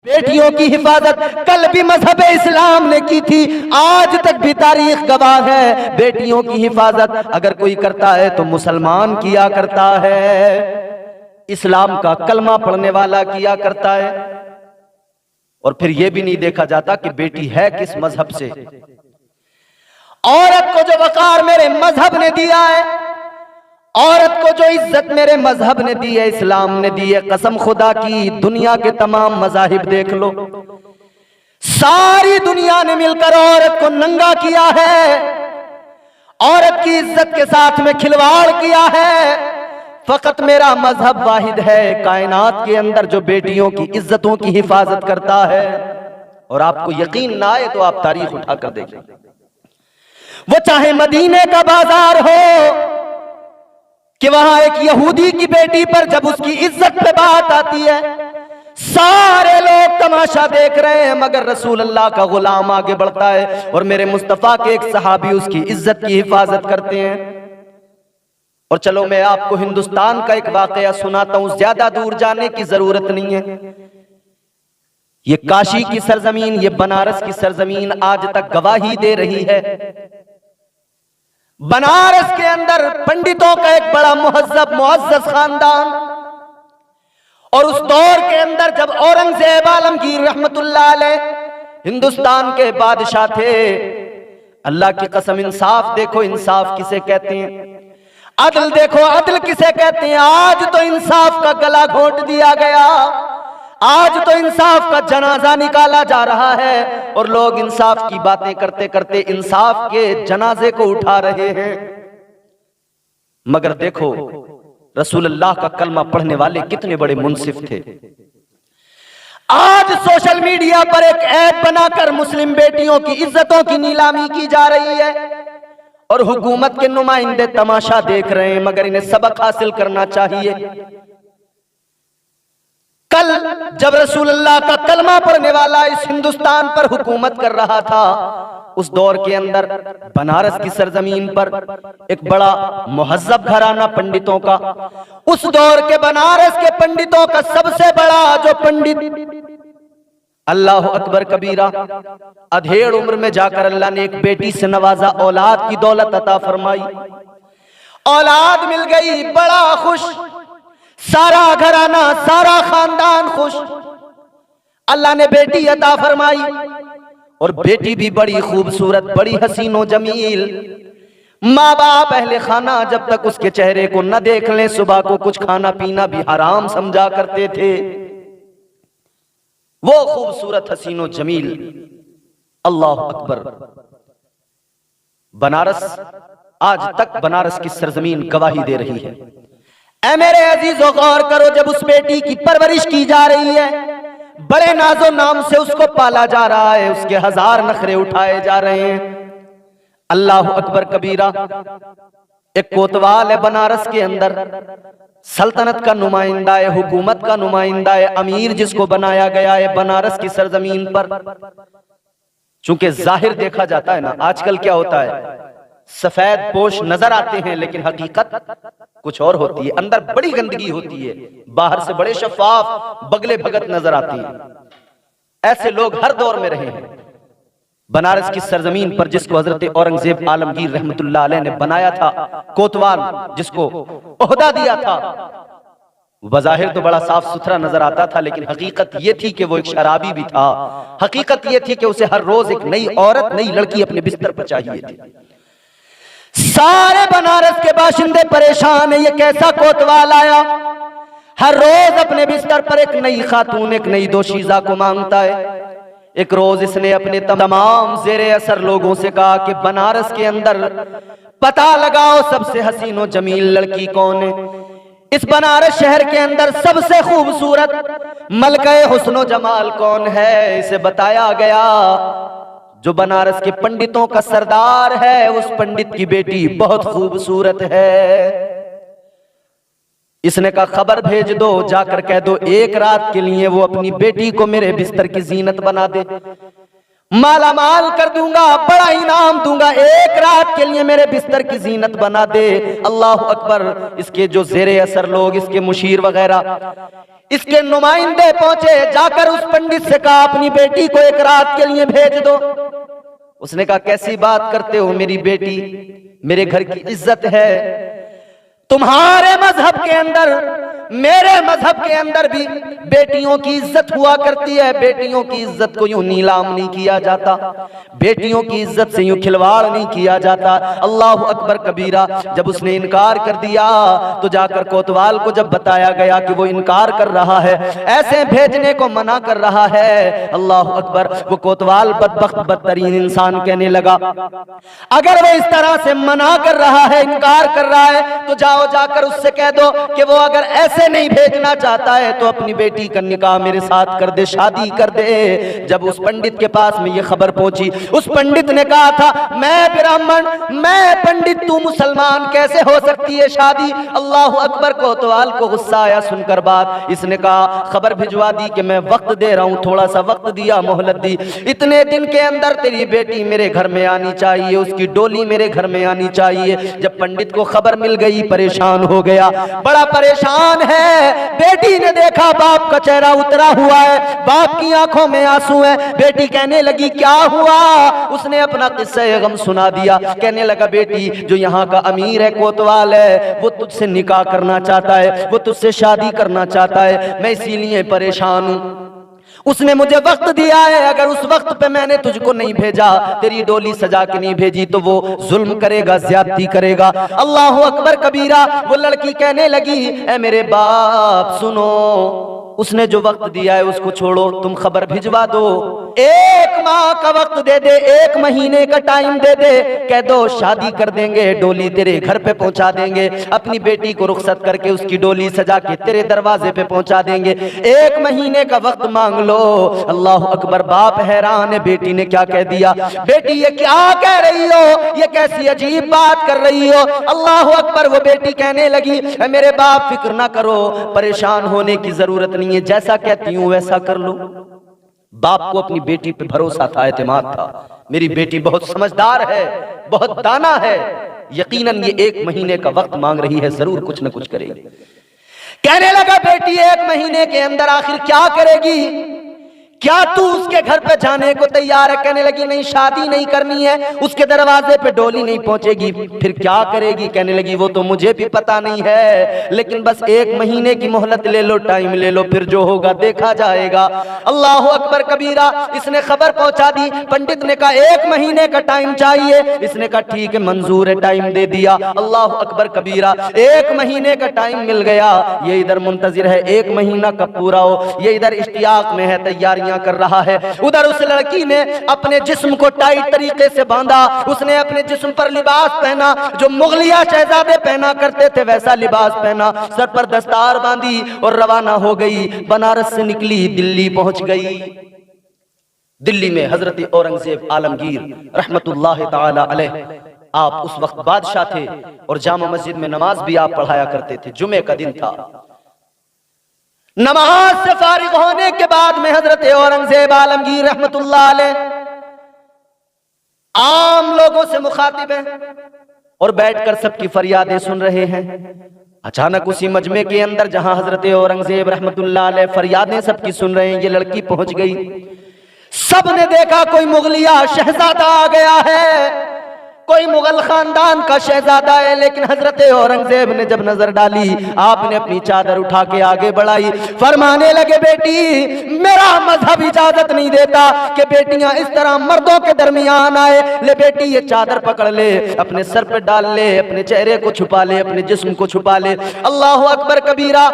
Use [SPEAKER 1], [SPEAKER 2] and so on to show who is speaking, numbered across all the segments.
[SPEAKER 1] बेटियों की हिफाजत कल भी मजहब इस्लाम ने की थी, आज तक भी तारीख गवाह है। बेटियों की हिफाजत अगर कोई करता है तो मुसलमान किया करता है, इस्लाम का कलमा पढ़ने वाला किया करता है। और फिर यह भी नहीं देखा जाता कि बेटी है किस मजहब से। औरत को जो वकार मेरे मजहब ने दिया है, औरत को जो इज्जत मेरे मजहब ने दी है, इस्लाम ने दी है, कसम खुदा की दुनिया के तमाम मजाहिब देख लो, सारी दुनिया ने मिलकर औरत को नंगा किया है, औरत की इज्जत के साथ में खिलवाड़ किया है। फकत मेरा मजहब वाहिद है कायनात के अंदर जो बेटियों की इज्जतों की हिफाजत करता है। और आपको यकीन ना आए तो आप तारीख उठाकर देखें, वो चाहे मदीने का बाजार हो कि वहां एक यहूदी की बेटी पर जब उसकी इज्जत पे बात आती है, सारे लोग तमाशा देख रहे हैं, मगर रसूल अल्लाह का गुलाम आगे बढ़ता है और मेरे मुस्तफा के एक सहाबी उसकी इज्जत की हिफाजत करते हैं। और चलो मैं आपको हिंदुस्तान का एक वाकया सुनाता हूं, ज्यादा दूर जाने की जरूरत नहीं है। ये काशी की सरजमीन, ये बनारस की सरजमीन आज तक गवाही दे रही है। बनारस के अंदर पंडितों का एक बड़ा मुहज्जब मुअज़्ज़ज़ खानदान, और उस दौर के अंदर जब औरंगजेब आलमगीर रहमतुल्लाह अलैह हिंदुस्तान के बादशाह थे, अल्लाह की कसम इंसाफ देखो, इंसाफ किसे कहते हैं, अदल देखो, अदल किसे कहते हैं। आज तो इंसाफ का गला घोंट दिया गया, आज तो इंसाफ का जनाजा निकाला जा रहा है और लोग इंसाफ की बातें करते करते इंसाफ के जनाजे को उठा रहे हैं। मगर देखो रसूल अल्लाह का कलमा पढ़ने वाले कितने बड़े मुनसिफ थे। आज सोशल मीडिया पर एक ऐप बनाकर मुस्लिम बेटियों की इज्जतों की नीलामी की जा रही है और हुकूमत के नुमाइंदे तमाशा देख रहे हैं, मगर इन्हें सबक हासिल करना चाहिए। कल जब रसूल अल्लाह का कलमा पढ़ने वाला इस हिंदुस्तान पर हुकूमत कर रहा था, उस दौर के अंदर बनारस की सरजमीन पर एक बड़ा मुहज्जब घराना पंडितों का, उस दौर के बनारस के पंडितों का सबसे बड़ा जो पंडित, अल्लाह अकबर कबीरा, अधेड़ उम्र में जाकर अल्लाह ने एक बेटी से नवाजा, औलाद की दौलत अता फरमाई, औलाद मिल गई, बड़ा खुश, सारा घराना सारा खानदान खुश। अल्लाह ने बेटी अता फरमाई और बेटी भी बड़ी खूबसूरत, बड़ी हसीनो जमील। माँ बाप अहले खाना जब तक उसके चेहरे को न देख लें, सुबह को कुछ खाना पीना भी हराम समझा करते थे। वो खूबसूरत हसीनो जमील, अल्लाह अकबर। बनारस आज तक बनारस की सरजमीन गवाही दे रही है। ऐ मेरे अजीजों गौर करो, जब उस बेटी की परवरिश की जा रही है, बड़े नाजो नाम से उसको पाला जा रहा है, उसके हजार नखरे उठाए जा रहे हैं। अल्लाह अकबर कबीरा। एक कोतवाल है बनारस के अंदर, सल्तनत का नुमाइंदा है, हुकूमत का नुमाइंदा है, अमीर जिसको बनाया गया है बनारस की सरजमीन पर। चूंकि जाहिर देखा जाता है ना, आजकल क्या होता है, सफेद पोश नजर आते हैं लेकिन हकीकत कुछ और होती है, अंदर बड़ी गंदगी होती है, बाहर से बड़े शफाफ बगले भगत नजर आते हैं। ऐसे लोग हर दौर में रहे हैं। बनारस की सरजमीन पर जिसको हजरत औरंगजेब आलमगीर रहमतुल्लाह अलैह ने बनाया था, कोतवाल जिसको ओहदा दिया था, बज़ाहिर तो बड़ा साफ सुथरा नजर आता था, लेकिन हकीकत यह थी कि वो एक शराबी भी था। हकीकत यह थी कि उसे हर रोज एक नई औरत, नई लड़की अपने बिस्तर पर चाहिए थी। सारे बनारस के बाशिंदे परेशान है, ये कैसा कोतवाल आया, हर रोज अपने बिस्तर पर एक नई खातून, एक नई दोशीजा को मांगता है। एक रोज इसने अपने तमाम जेरे असर लोगों से कहा कि बनारस के अंदर पता लगाओ सबसे हसीनो जमील लड़की कौन है। इस बनारस शहर के अंदर सबसे खूबसूरत मलके हुस्नो जमाल कौन है। इसे बताया गया जो बनारस के पंडितों का सरदार है, उस पंडित की बेटी बहुत खूबसूरत है। इसने कहा खबर भेज दो, जाकर कह दो एक रात के लिए वो अपनी बेटी को मेरे बिस्तर की जीनत बना दे। माला माल कर दूंगा, बड़ा इनाम दूंगा, एक रात के लिए मेरे बिस्तर की जीनत बना दे। अल्लाह अकबर। इसके जो जेरे असर लोग, इसके मुशीर वगैरह, इसके नुमाइंदे पहुंचे, जाकर उस पंडित से कहा अपनी बेटी को एक रात के लिए भेज दो। उसने कहा कैसी बात करते हो, मेरी बेटी मेरे घर की इज्जत है। तुम्हारे मजहब के अंदर, मेरे मजहब के अंदर भी बेटियों की इज्जत हुआ करती है। बेटियों की इज्जत को यूं नीलाम नहीं किया जाता, बेटियों की इज्जत से यूं खिलवाड़ नहीं किया जाता। अल्लाह अकबर कबीरा। जब उसने इनकार कर दिया तो जाकर कोतवाल को जब बताया गया कि वो इनकार कर रहा है, ऐसे भेजने को मना कर रहा है, अल्लाह अकबर, वो कोतवाल बदबख्त बदतरीन इंसान कहने लगा अगर वो इस तरह से मना कर रहा है, इनकार कर रहा है, तो जाओ जाकर उससे कह दो कि वो अगर ऐसे नहीं भेजना चाहता है तो अपनी बेटी का निकाह मेरे साथ कर दे, शादी कर दे। जब उस पंडित के पास में ये खबर पहुंची, उस पंडित ने कहा था मैं ब्राह्मण, मैं पंडित, तू मुसलमान, कैसे हो सकती है शादी। अल्लाह अकबर। कोतवाल को गुस्सा आया सुनकर बात। इसने कहा खबर भिजवा दी कि मैं वक्त दे रहा हूं, थोड़ा सा वक्त दिया, मोहलत दी, इतने दिन के अंदर तेरी बेटी मेरे घर में आनी चाहिए, उसकी डोली मेरे घर में आनी चाहिए। जब पंडित को खबर मिल गई, परेशान हो गया, बड़ा परेशान है। बेटी ने देखा बाप का चेहरा उतरा हुआ है, बाप की आंखों में आंसू है। बेटी कहने लगी क्या हुआ। उसने अपना किस्सा गम सुना दिया। कहने लगा बेटी, जो यहाँ का अमीर है, कोतवाल है, वो तुझसे निकाह करना चाहता है, वो तुझसे शादी करना चाहता है, मैं इसीलिए परेशान हूं। उसने मुझे वक्त दिया है, अगर उस वक्त पे मैंने तुझको नहीं भेजा, तेरी डोली सजा के नहीं भेजी, तो वो जुल्म करेगा, ज्यादती करेगा। अल्लाह अकबर कबीरा। वो लड़की कहने लगी ऐ मेरे बाप सुनो, उसने जो वक्त दिया है उसको छोड़ो, तुम खबर भिजवा दो, एक माह का वक्त दे दे, एक महीने का टाइम दे दे, कह दो शादी कर देंगे, डोली तेरे घर पे पहुंचा देंगे, अपनी बेटी को रुखसत करके उसकी डोली सजा के तेरे दरवाजे पे पहुंचा देंगे, एक महीने का वक्त मांग लो। अल्लाह अकबर। बाप हैरान है, बेटी ने क्या कह दिया। बेटी ये क्या कह रही हो, ये कैसी अजीब बात कर रही हो। अल्लाह अकबर। वो बेटी कहने लगी मेरे बाप फिक्र ना करो, परेशान होने की जरूरत नहीं है, जैसा कहती हूं वैसा कर लो। बाप को अपनी बेटी पे भरोसा था, एतमाद था, मेरी बेटी बहुत समझदार है, बहुत दाना है, यकीनन ये एक महीने का वक्त मांग रही है, जरूर कुछ न कुछ करेगी। कहने लगा बेटी एक महीने के अंदर आखिर क्या करेगी, क्या तू उसके घर पे जाने को तैयार है। कहने लगी नहीं, शादी नहीं करनी है, उसके दरवाजे पे डोली नहीं पहुंचेगी, फिर क्या करेगी। कहने लगी वो तो मुझे भी पता नहीं है, लेकिन बस एक महीने की मोहलत ले लो, टाइम ले लो, फिर जो होगा देखा जाएगा। अल्लाह अकबर कबीरा। इसने खबर पहुंचा दी। पंडित ने कहा एक महीने का टाइम चाहिए। इसने कहा ठीक है, मंजूर है, टाइम दे दिया। अल्लाह अकबर कबीरा। एक महीने का टाइम मिल गया। ये इधर मुंतजिर है एक महीना कब पूरा हो, ये इधर इश्तियाक में है, तैयारी कर रहा है। उधर उस लड़की ने अपने जिस्म को टाइट तरीके से बांधा, उसने अपने जिस्म पर लिबास पहना जो मुगलिया शहजादे पहना करते थे, वैसा लिबास पहना, सर पर दस्तार बांधी और रवाना हो गई। बनारस से निकली, दिल्ली पहुंच गई। दिल्ली में हजरत औरंगजेब आलमगीर रहमतुल्लाह ताला अलैह, आप उस वक्त बादशाह थे और जामा मस्जिद में नमाज भी आप पढ़ाया करते थे। जुमे का दिन था। नमाज से फारिग होने के बाद में हजरत औरंगजेब आलमगीर रहमतुल्लाह अलैह आम लोगों से मुखातिब है और बैठकर सबकी फरियादें सुन रहे हैं। अचानक उसी मजमे के अंदर जहां हजरत औरंगजेब रहमतुल्लाह अलैह फरियादें सबकी सुन रहे हैं, ये लड़की पहुंच गई। सबने देखा कोई मुगलिया शहजादा आ गया है, कोई मुगल खानदान का शहजादा है। लेकिन हजरत औरंगजेब ने जब नजर डाली, आपने अपनी चादर उठा के आगे बढ़ाई, फरमाने लगे बेटी मेरा मजहब इजाजत नहीं देता कि बेटियां इस तरह मर्दों के दरमियान आए। ले बेटी ये चादर पकड़ ले, अपने सर पे डाल ले, अपने चेहरे को छुपा ले, अपने जिस्म को छुपा ले। अल्लाह अकबर कबीरा।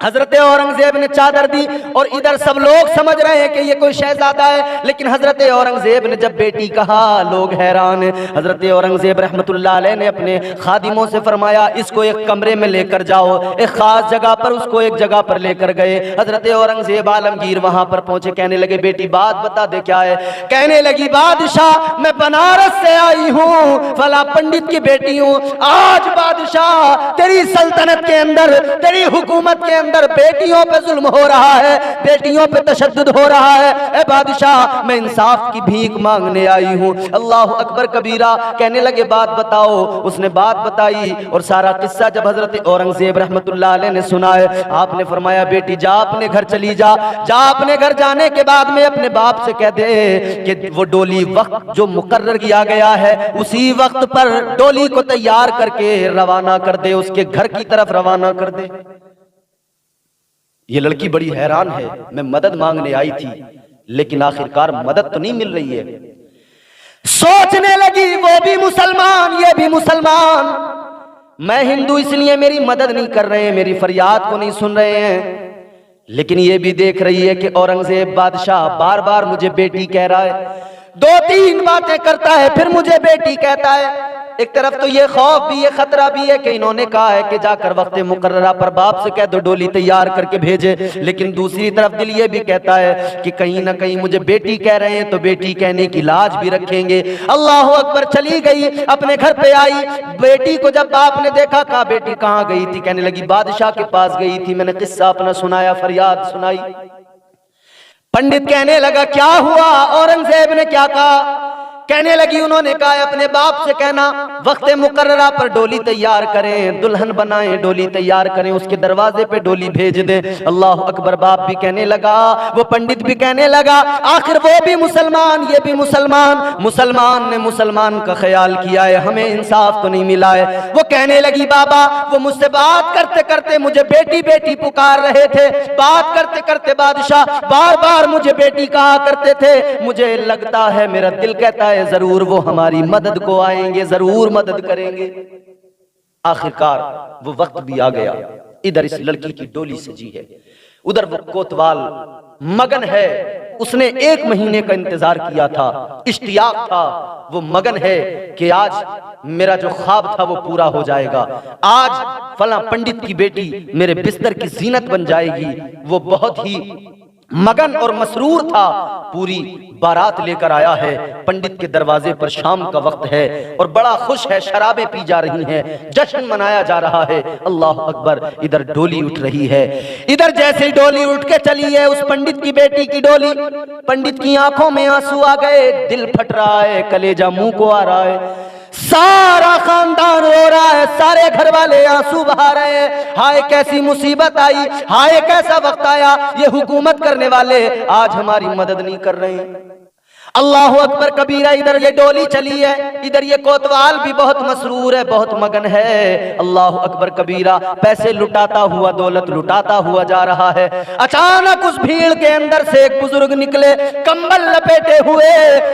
[SPEAKER 1] हजरत औरंगजेब ने चादर दी और इधर सब लोग समझ रहे हैं कि ये कोई शहजादा है, लेकिन हजरत औरंगजेब ने जब बेटी कहा, लोग हैरान हैं। हजरत औरंगजेब रहमतुल्लाह अलैह ने अपने खादिमों से फरमाया इसको एक कमरे में लेकर जाओ, एक खास जगह पर, उसको एक जगह पर लेकर गए। हजरत औरंगजेब आलमगीर वहां पर पहुंचे। कहने लगे बेटी बात बता दे क्या है। कहने लगी बादशाह मैं बनारस से आई हूँ, फला पंडित की बेटी हूँ। आज बादशाह तेरी सल्तनत के अंदर, तेरी हुकूमत के अंदर बेटियों पे जुल्म हो रहा है, बेटियों पे तशद्दुद हो रहा है। ए बादशाह, मैं इंसाफ की भीख मांगने आई हूँ। अल्लाह अकबर कबीरा। कहने लगे बात बताओ। उसने बात बताई और सारा किस्सा जब हजरत औरंगजेब रहमतुल्लाह अलैह ने सुना है, आपने फरमाया बेटी जा अपने घर चली जा, जा अपने घर जाने के बाद में अपने बाप से कह दे कि वो डोली वक्त जो मुकर्रर किया गया है उसी वक्त पर डोली को तैयार करके रवाना कर दे, उसके घर की तरफ रवाना कर दे। ये लड़की बड़ी हैरान है, मैं मदद मांगने आई थी लेकिन आखिरकार मदद तो नहीं मिल रही है। सोचने लगी वो भी मुसलमान ये भी मुसलमान, मैं हिंदू इसलिए मेरी मदद नहीं कर रहे हैं, मेरी फरियाद को नहीं सुन रहे हैं। लेकिन ये भी देख रही है कि औरंगजेब बादशाह बार बार मुझे बेटी कह रहा है, दो तीन बातें करता है फिर मुझे बेटी कहता है। एक तरफ तो ये खौफ भी ये खतरा भी है कि इन्होंने कहा है कि जाकर वक्त मुकर्ररा पर बाप से कह दो डोली तैयार करके भेजे, लेकिन दूसरी तरफ दिल ये भी कहता है कि कहीं ना कहीं मुझे बेटी कह रहे हैं तो बेटी कहने की लाज भी रखेंगे। अल्लाह अकबर। चली गई अपने घर पे आई, बेटी को जब बाप ने देखा कहा बेटी कहाँ गई थी? कहने लगी बादशाह के पास गई थी, मैंने किस्सा अपना सुनाया, फरियाद सुनाई। पंडित कहने लगा क्या हुआ? औरंगजेब ने क्या कहा? कहने लगी उन्होंने कहा अपने बाप से कहना वक्त मुकर्ररा पर डोली तैयार करें, दुल्हन बनाएं, डोली तैयार करें, उसके दरवाजे पे डोली भेज दें। अल्लाह अकबर। बाप भी कहने लगा, वो पंडित भी कहने लगा, आखिर वो भी मुसलमान ये भी मुसलमान, मुसलमान ने मुसलमान का ख्याल किया है, हमें इंसाफ तो नहीं मिला है। वो कहने लगी बाबा वो मुझसे बात करते करते मुझे बेटी बेटी पुकार रहे थे, बात करते करते बादशाह बार बार मुझे बेटी कहा करते थे, मुझे लगता है मेरा दिल कहता है जरूर वो हमारी मदद को आएंगे, जरूर मदद करेंगे। आखिरकार वो वक्त भी आ गया। इधर इस लड़की की डोली सजी है, उधर वो कोतवाल मगन है, उसने 1 महीने का इंतजार किया था, इश्तियाक था, वो मगन है कि आज मेरा जो ख्वाब था वो पूरा हो जाएगा, आज फला पंडित की बेटी मेरे बिस्तर की जीनत बन जाएगी। वो बहुत ही मगन और मसरूर था, पूरी बारात लेकर आया है, पंडित के दरवाजे पर शाम का वक्त है और बड़ा खुश है, शराबें पी जा रही हैं, जश्न मनाया जा रहा है। अल्लाह अकबर। इधर डोली उठ रही है, इधर जैसे ही डोली उठ के चली है उस पंडित की बेटी की डोली, पंडित की आंखों में आंसू आ गए, दिल फट रहा है, कलेजा मुंह को आ रहा है, सारा खानदान रो रहा है, सारे घर वाले आंसू बहा रहे हैं। हाय कैसी मुसीबत आई, हाय कैसा वक्त आया, ये हुकूमत करने वाले आज हमारी मदद नहीं कर रहे हैं। अल्लाह अकबर कबीरा। इधर ये डोली चली है, इधर ये कोतवाल भी बहुत मसरूर है, बहुत मगन है। अल्लाह अकबर कबीरा। पैसे लुटाता हुआ, दौलत लुटाता हुआ जा रहा है। अचानक उस भीड़ के अंदर से एक बुजुर्ग निकले, कंबल लपेटे हुए,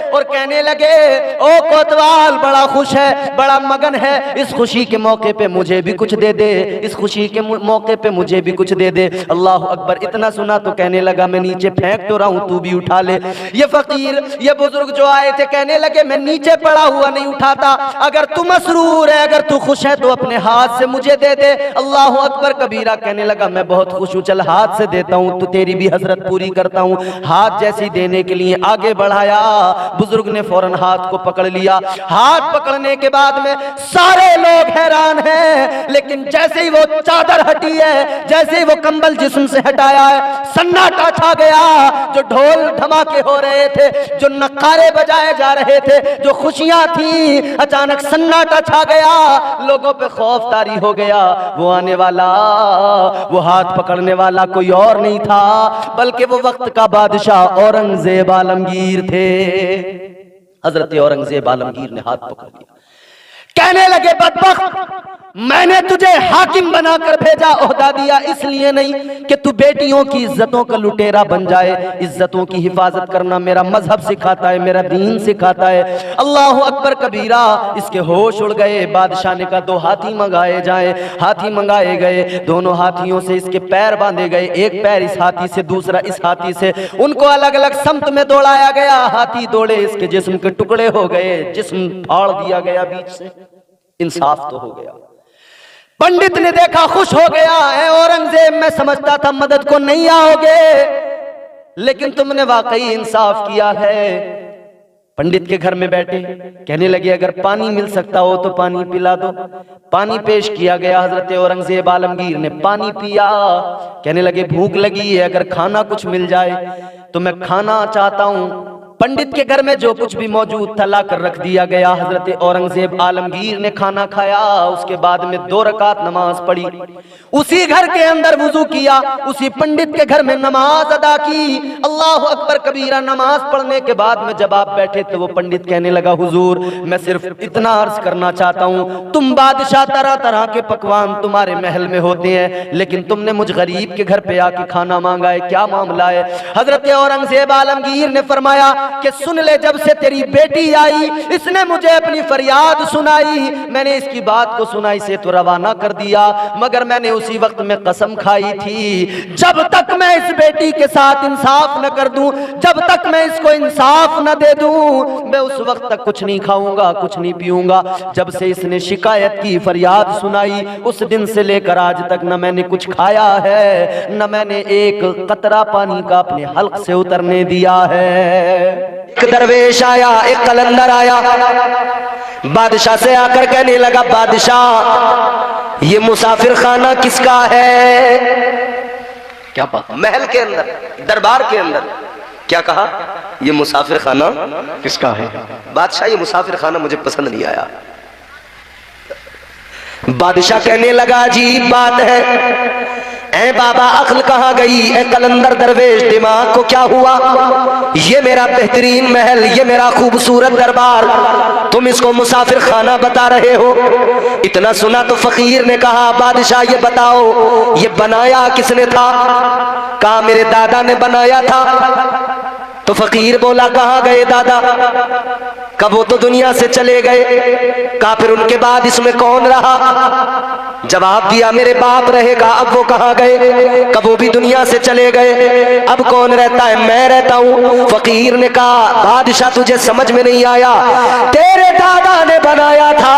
[SPEAKER 1] और कहने लगे ओ कोतवाल बड़ा खुश है, बड़ा मगन है, इस खुशी के मौके पे मुझे भी कुछ दे दे, इस खुशी के मौके पे मुझे भी कुछ दे दे। अल्लाह अकबर। इतना सुना तो कहने लगा मैं नीचे फेंक तो रहा हूं, तू भी उठा ले। ये फकीर ये बुजुर्ग जो आए थे कहने लगे मैं नीचे पड़ा हुआ नहीं उठाता, अगर तू मसरूर है, अगर तू खुश है तो अपने हाथ से मुझे दे दे। अल्लाह अकबर कबीरा। कहने लगा मैं बहुत खुश हूं, चल हाथ से देता हूं, तो तेरी भी हजरत पूरी करता हूं। हाथ जैसी देने के लिए आगे बढ़ाया, बुजुर्ग ने फौरन हाथ को पकड़ लिया। हाथ पकड़ने के बाद में सारे लोग हैरान हैं, लेकिन जैसे ही वो चादर हटी है, जैसे ही वो कंबल जिस्म से हटाया है, सन्नाटा छा गया। जो ढोल धमाके हो रहे थे, जो नकारे बजाए जा रहे थे, जो खुशियां थी, अचानक सन्नाटा छा गया, लोगों पे खौफ तारी हो गया। वो आने वाला, वो हाथ पकड़ने वाला कोई और नहीं था, बल्कि वो वक्त का बादशाह औरंगजेब आलमगीर थे। हजरत औरंगजेब आलमगीर ने हाथ पकड़ लिया, कहने लगे बदबख्त, मैंने तुझे हाकिम बनाकर भेजा, ओहदा दिया इसलिए नहीं कि तू बेटियों की इज्जतों का लुटेरा बन जाए। इज्जतों की हिफाजत करना मेरा मजहब सिखाता है, मेरा दीन सिखाता है। अल्लाह अकबर कबीरा। इसके होश उड़ गए। बादशाह ने कहा 2 हाथी मंगाए जाए। हाथी मंगाए गए, दोनों हाथियों से इसके पैर बांधे गए, एक पैर इस हाथी से, दूसरा इस हाथी से, उनको अलग अलग समत में दौड़ाया गया। हाथी दौड़े, इसके जिस्म के टुकड़े हो गए, जिस्म फाड़ दिया गया बीच से। इंसाफ तो हो गया। पंडित ने देखा, खुश हो गया है। औरंगजेब मैं समझता था मदद को नहीं आओगे, लेकिन तुमने वाकई इंसाफ किया है। पंडित के घर में बैठे, कहने लगे अगर पानी मिल सकता हो तो पानी पिला दो। पानी पेश किया गया, हजरत औरंगजेब आलमगीर ने पानी पिया। कहने लगे भूख लगी है, अगर खाना कुछ मिल जाए तो मैं खाना चाहता हूं। पंडित के घर में जो कुछ भी मौजूद था ला कर रख दिया गया। हजरत औरंगजेब आलमगीर ने खाना खाया, उसके बाद में 2 रकात नमाज पढ़ी, उसी घर के अंदर वुजू किया, उसी पंडित के घर में नमाज अदा की। अल्लाह अकबर कबीरा। नमाज पढ़ने के बाद में जब आप बैठे तो वो पंडित कहने लगा हुजूर मैं सिर्फ इतना अर्ज करना चाहता हूँ, तुम बादशाह, तरह तरह के पकवान तुम्हारे महल में होते हैं, लेकिन तुमने मुझ गरीब के घर पे आके खाना मांगा है, क्या मामला है? हजरत औरंगजेब आलमगीर ने फरमाया कि सुन ले, जब से तेरी बेटी आई इसने मुझे अपनी फरियाद सुनाई, मैंने इसकी बात को सुनाई से तो रवाना कर दिया, मगर मैंने उसी वक्त में कसम खाई थी जब तक मैं इस बेटी के साथ इंसाफ न कर दूं, जब तक मैं इसको इंसाफ न दे दूं, मैं उस वक्त तक कुछ नहीं खाऊंगा, कुछ नहीं पीऊंगा। जब से इसने शिकायत की, फरियाद सुनाई, उस दिन से लेकर आज तक न मैंने कुछ खाया है, न मैंने एक कतरा पानी का अपने हल्क से उतरने दिया है। एक दरवेश आया, एक कलंदर आया, बादशाह से आकर कहने लगा बादशाह ये मुसाफिर खाना किसका है? क्या बात? महल के अंदर, दरबार के अंदर क्या कहा? ये मुसाफिर खाना किसका है? बादशाह ये मुसाफिर खाना मुझे पसंद नहीं आया। बादशाह कहने लगा अजीब बात है, ऐ बाबा अक्ल कहाँ गई? ऐ कलंदर दरवेश दिमाग को क्या हुआ? ये मेरा बेहतरीन महल, ये मेरा खूबसूरत दरबार, तुम इसको मुसाफिर खाना बता रहे हो? इतना सुना तो फकीर ने कहा बादशाह ये बताओ ये बनाया किसने था? कहा मेरे दादा ने बनाया था। तो फकीर बोला कहाँ गए दादा? कब वो तो दुनिया से चले गए। कहा फिर उनके बाद इसमें कौन रहा? जवाब दिया मेरे बाप रहेगा। अब वो कहाँ गए? कब वो भी दुनिया से चले गए। अब कौन रहता है? मैं रहता हूँ। फकीर ने कहा बादशाह तुझे समझ में नहीं आया, तेरे दादा ने बनाया था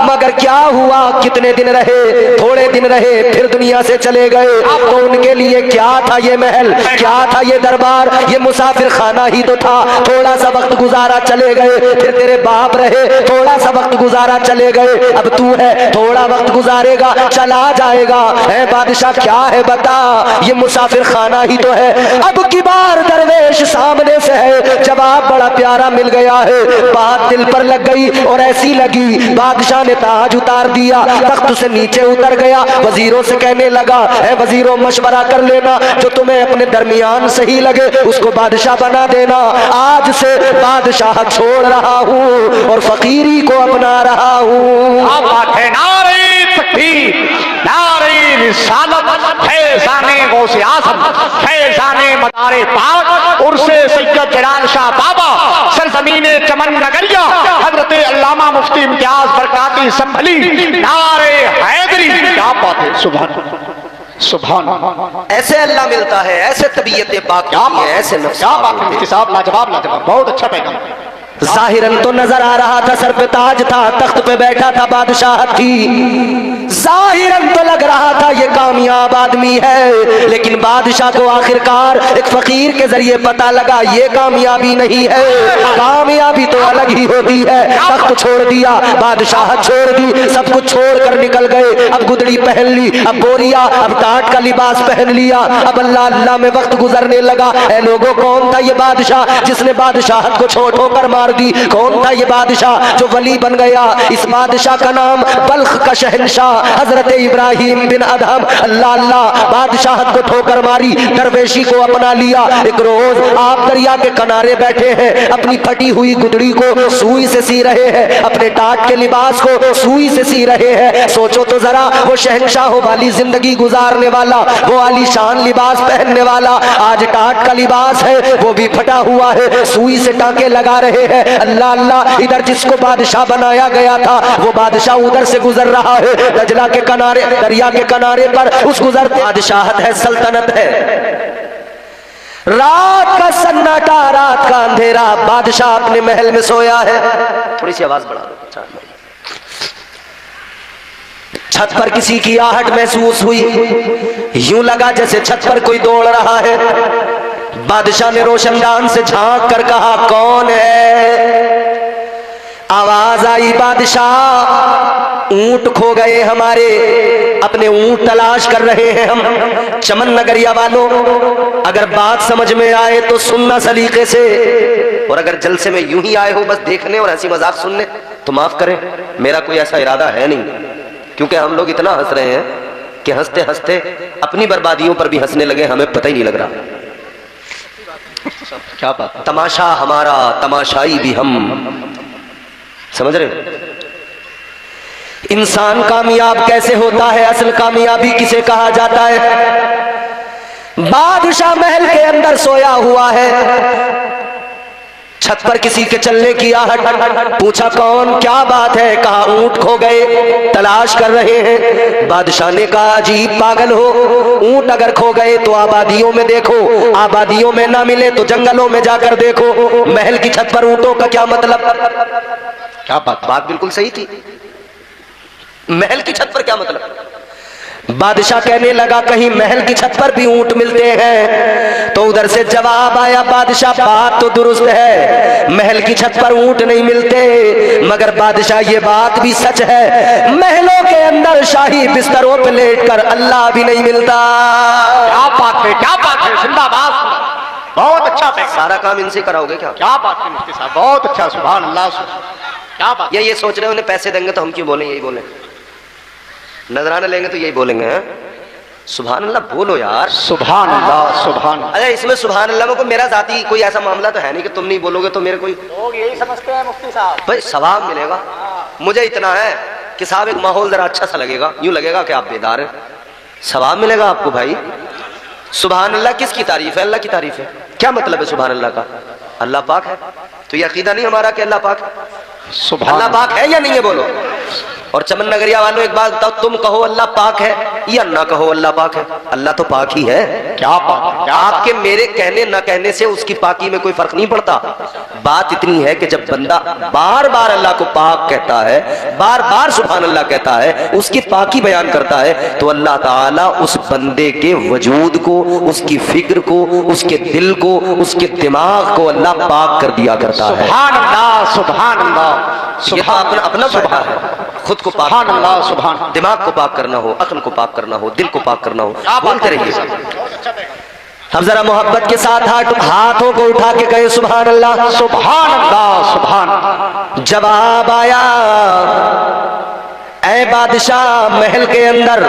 [SPEAKER 1] मगर क्या हुआ? कितने दिन रहे? थोड़े दिन रहे, फिर दुनिया से चले गए। तो उनके लिए क्या था ये महल, क्या था ये दरबार? ये मुसाफिर खाना ही तो था। थोड़ा सा वक्त गुजारा चले गए, फिर तेरे बाप रहे, थोड़ा सा वक्त गुजारा चले गए, अब तू है, थोड़ा वक्त गुजारेगा चला जाएगा। है बादशाह क्या है बता? ये मुसाफिर खाना ही तो है। अब की बार दरवेश सामने से है, जवाब बड़ा प्यारा मिल गया है, बात दिल पर लग गई और ऐसी लगी बादशाह ने ताज उतार दिया, तख्त से नीचे उतर गया, वजीरों से कहने लगा है वजीरों मशवरा कर लेना, जो तुम्हें अपने दरमियान सही लगे उसको बादशाह बना देना। आज से बादशाह छोड़ रहा हूँ और फकीरी को अपना रहा हूँ।
[SPEAKER 2] नारे तकबीर, नारे रिसालत, फैज़ाने गौसे आज़म, फैज़ाने मदारे पाक, उर्से सैयद जलाल शाह बाबा, सरज़मीने चमन नगरिया, हज़रत अल्लामा मुफ्ती इम्तियाज़ बरकाती संभली, नारे हैदरी। क्या बात है, सुभान। ऐसे अल्लाह मिलता है, ऐसे तबीयत पाक है, ऐसे नफ्स। क्या बात है साहब, लाजवाब लाजवाब, बहुत अच्छा पैगाम।
[SPEAKER 1] जाहिरन तो नजर आ रहा था सर पे ताज था, तख्त पे बैठा था, बादशाह थी, जाहिरन तो लग रहा था ये कामयाब आदमी है, लेकिन बादशाह को आखिरकार एक फकीर के जरिए पता लगा ये कामयाबी नहीं है, कामयाबी तो अलग ही होती है। तख्त छोड़ दिया, बादशाह छोड़ दी, सब कुछ छोड़ कर निकल गए। अब गुदड़ी पहन ली, अब बोरिया, अब टाट का लिबास पहन लिया, अब अल्लाह अल्लाह में वक्त गुजरने लगा। ऐ लोगों कौन था ये बादशाह जिसने बादशाहत को छोड़ ठोकर मार दी? कौन था ये बादशाह जो वली बन गया? इस बादशाह का नाम बल्ख का शहंशाह हजरत इब्राहिम बिन अदहम। अल्लाह अल्लाह, बादशाहत को ठोकर मारी, दरवेशी को अपना लिया। एक रोज आप दरिया के किनारे बैठे हैं, अपनी फटी हुई गुदड़ी को सुई से सी रहे हैं, अपने टाट के लिबास को सुई से सी रहे हैं। सोचो तो जरा, वो शहंशाह वाली जिंदगी गुजारने वाला, वो आलीशान लिबास पहनने वाला, आज टाट का लिबास है वो भी फटा हुआ है, सुई से टाके लगा रहे हैं। अल्लाह अल्लाह, इधर जिसको बादशाह बनाया गया था वो बादशाह उधर से गुजर रहा है, दजला के किनारे, दरिया के किनारे पर उस गुजर बादशाहत है, सल्तनत है। रात का सन्नाटा, रात का अंधेरा, बादशाह अपने महल में सोया है। थोड़ी सी आवाज बढ़ा दो। छत पर किसी की आहट महसूस हुई, यूं लगा जैसे छत पर कोई दौड़ रहा है। बादशाह ने रोशनदान से झांक कर कहा, कौन है? आवाज आई, बादशाह ऊंट खो गए हमारे, अपने ऊंट तलाश कर रहे हैं हम। चमन नगरिया वालों, अगर बात समझ में आए तो सुनना सलीके से, और अगर जलसे में यूं ही आए हो बस देखने और हंसी मजाक सुनने तो माफ करें, मेरा कोई ऐसा इरादा है नहीं, क्योंकि हम लोग इतना हंस रहे हैं कि हंसते हंसते अपनी बर्बादियों पर भी हंसने लगे, हमें पता ही नहीं लग रहा। क्या बात, तमाशा हमारा, तमाशाई भी हम, समझ रहे? इंसान कामयाब कैसे होता है, असल कामयाबी किसे कहा जाता है? बादशाह महल के अंदर सोया हुआ है, छत पर किसी के चलने की आहट, पूछा कौन, क्या बात है? कहा ऊंट खो गए, तलाश कर रहे हैं। बादशाह ने कहा अजीब पागल हो, ऊंट अगर खो गए तो आबादियों में देखो, आबादियों में ना मिले तो जंगलों में जाकर देखो, महल की छत पर ऊंटों का क्या मतलब? क्या बात बिल्कुल सही थी, महल की छत पर क्या मतलब? बादशाह कहने लगा कहीं महल की छत पर भी ऊंट मिलते हैं? तो उधर से जवाब आया, बादशाह बात तो दुरुस्त है, महल की छत पर ऊंट नहीं मिलते, मगर बादशाह ये बात भी सच है, महलों के अंदर शाही बिस्तरों पर लेटकर अल्लाह भी नहीं मिलता।
[SPEAKER 2] क्या बात है, क्या बात है, जिंदाबाद, बहुत अच्छा।
[SPEAKER 1] सारा काम इनसे कराओगे क्या?
[SPEAKER 2] क्या बात है मुफ्ती साहब, बहुत अच्छा, सुभान अल्लाह, क्या बात।
[SPEAKER 1] ये सोच रहे हो उन्हें पैसे देंगे तो हम क्यों बोलें, यही बोले, नजराना लेंगे तो यही बोलेंगे, हैं? सुभान अल्लाह बोलो यार,
[SPEAKER 2] सुभान अल्लाह, सुभान।
[SPEAKER 1] अरे इसमें सुभान अल्लाह को मेरा जाती कोई ऐसा मामला तो है नहीं कि तुम नहीं बोलोगे तो मेरे कोई,
[SPEAKER 2] लोग यही समझते हैं मुफ्ती साहब,
[SPEAKER 1] भाई सवाब मिलेगा। मुझे इतना है कि साहब एक माहौल जरा अच्छा सा लगेगा, यूं लगेगा कि आप बेदार हैं, सवाब मिलेगा आपको भाई। सुभान अल्लाह किसकी तारीफ है? अल्लाह की तारीफ है। क्या मतलब है सुभान अल्लाह का? अल्लाह पाक है, तो ये अकीदा नहीं हमारा कि अल्लाह पाक है? अल्लाह पाक है या नहीं है बोलो? और चमन नगरिया वालों एक बात बताओ, तुम कहो अल्लाह पाक है या ना कहो अल्लाह पाक है, अल्लाह तो पाक ही है।
[SPEAKER 2] क्या पाक?
[SPEAKER 1] आपके मेरे कहने न कहने से उसकी पाकी में कोई फर्क नहीं पड़ता। बात इतनी है कि जब बंदा बार बार अल्लाह को पाक कहता है, बार बार सुभान अल्लाह कहता है, उसकी पाकी बयान करता है, तो अल्लाह ताला उस बंदे के वजूद को, उसकी फिक्र को, उसके दिल को, उसके दिमाग को अल्लाह पाक कर दिया करता है।
[SPEAKER 2] सुभान अल्लाह, सुभान अल्लाह,
[SPEAKER 1] अपना अपना सुभान है, खुद को पाक,
[SPEAKER 2] सुभान अल्लाह, सुभान,
[SPEAKER 1] दिमाग को पाक करना हो, अक्ल को पाक करना हो, दिल को पाक करना हो, बोलते रहिए। हम जरा मोहब्बत के साथ हाथों को उठा के कहे सुभान अल्लाह,
[SPEAKER 2] सुभान अल्लाह, सुभान।
[SPEAKER 1] जवाब आया, ऐ बादशाह महल के अंदर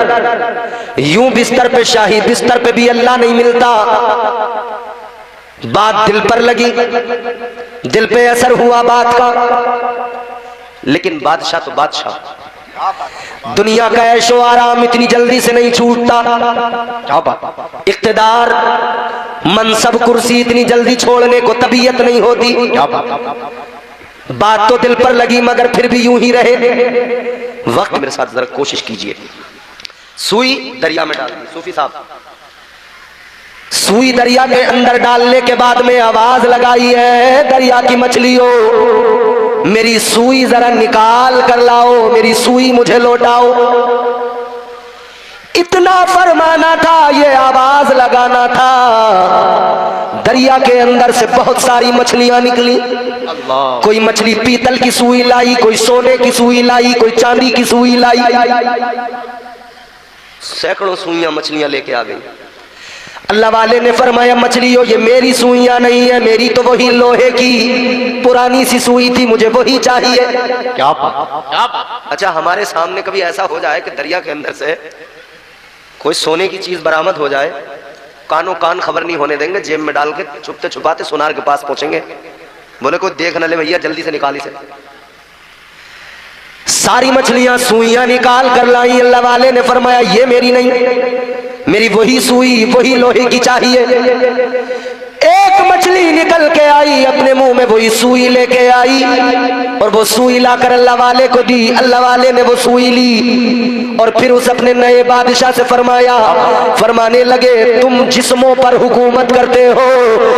[SPEAKER 1] यूं बिस्तर पे, शाही बिस्तर पे भी अल्लाह नहीं मिलता। बात दिल पर लगी, दिल पे असर हुआ बात का, लेकिन बादशाह तो बादशाह, दुनिया का ऐशो आराम इतनी जल्दी से नहीं छूटता।
[SPEAKER 2] क्या बात?
[SPEAKER 1] इख्तिदार, मनसब, कुर्सी इतनी जल्दी छोड़ने को तबीयत नहीं होती।
[SPEAKER 2] क्या बात?
[SPEAKER 1] बात तो दिल पर लगी मगर फिर भी यूं ही रहे। वक्त मेरे साथ जरा कोशिश कीजिए। सुई दरिया में डाल दी, सूफी साहब, सुई दरिया के अंदर डालने के बाद में आवाज लगाई है, दरिया की मछलियों मेरी सुई जरा निकाल कर लाओ, मेरी सुई मुझे लौटाओ। इतना फरमाना था, ये आवाज लगाना था, दरिया के अंदर से बहुत सारी मछलियां निकली। कोई मछली पीतल की सुई लाई, कोई सोने की सुई लाई, कोई चांदी की सुई लाई, सैकड़ों सुइयां मछलियां लेके आ गई। अल्लाह वाले ने फरमाया मछलियों ये मेरी सुइयां नहीं है, मेरी तो वही लोहे की पुरानी सी सुई थी, मुझे वही चाहिए।
[SPEAKER 2] क्या बात?
[SPEAKER 1] अच्छा हमारे सामने कभी ऐसा हो जाए कि दरिया के अंदर से कोई सोने की चीज बरामद हो जाए, कानों कान खबर नहीं होने देंगे, जेब में डाल के छुपते छुपाते सोनार के पास पहुंचेंगे, बोले कोई देख न ले भैया, जल्दी से निकाली से। सारी मछलियां सुइयां निकाल कर लाई। अल्लाह वाले ने फरमाया ये मेरी नहीं, मेरी वही सुई, वही लोहे की चाहिए। एक मछली निकल के आई, अपने मुंह में वही सुई लेके आई और वो सुई लाकर अल्लाह वाले को दी। अल्लाह वाले ने वो सुई ली और फिर उस अपने नए बादशाह से फरमाया, फरमाने लगे तुम जिस्मों पर हुकूमत करते हो,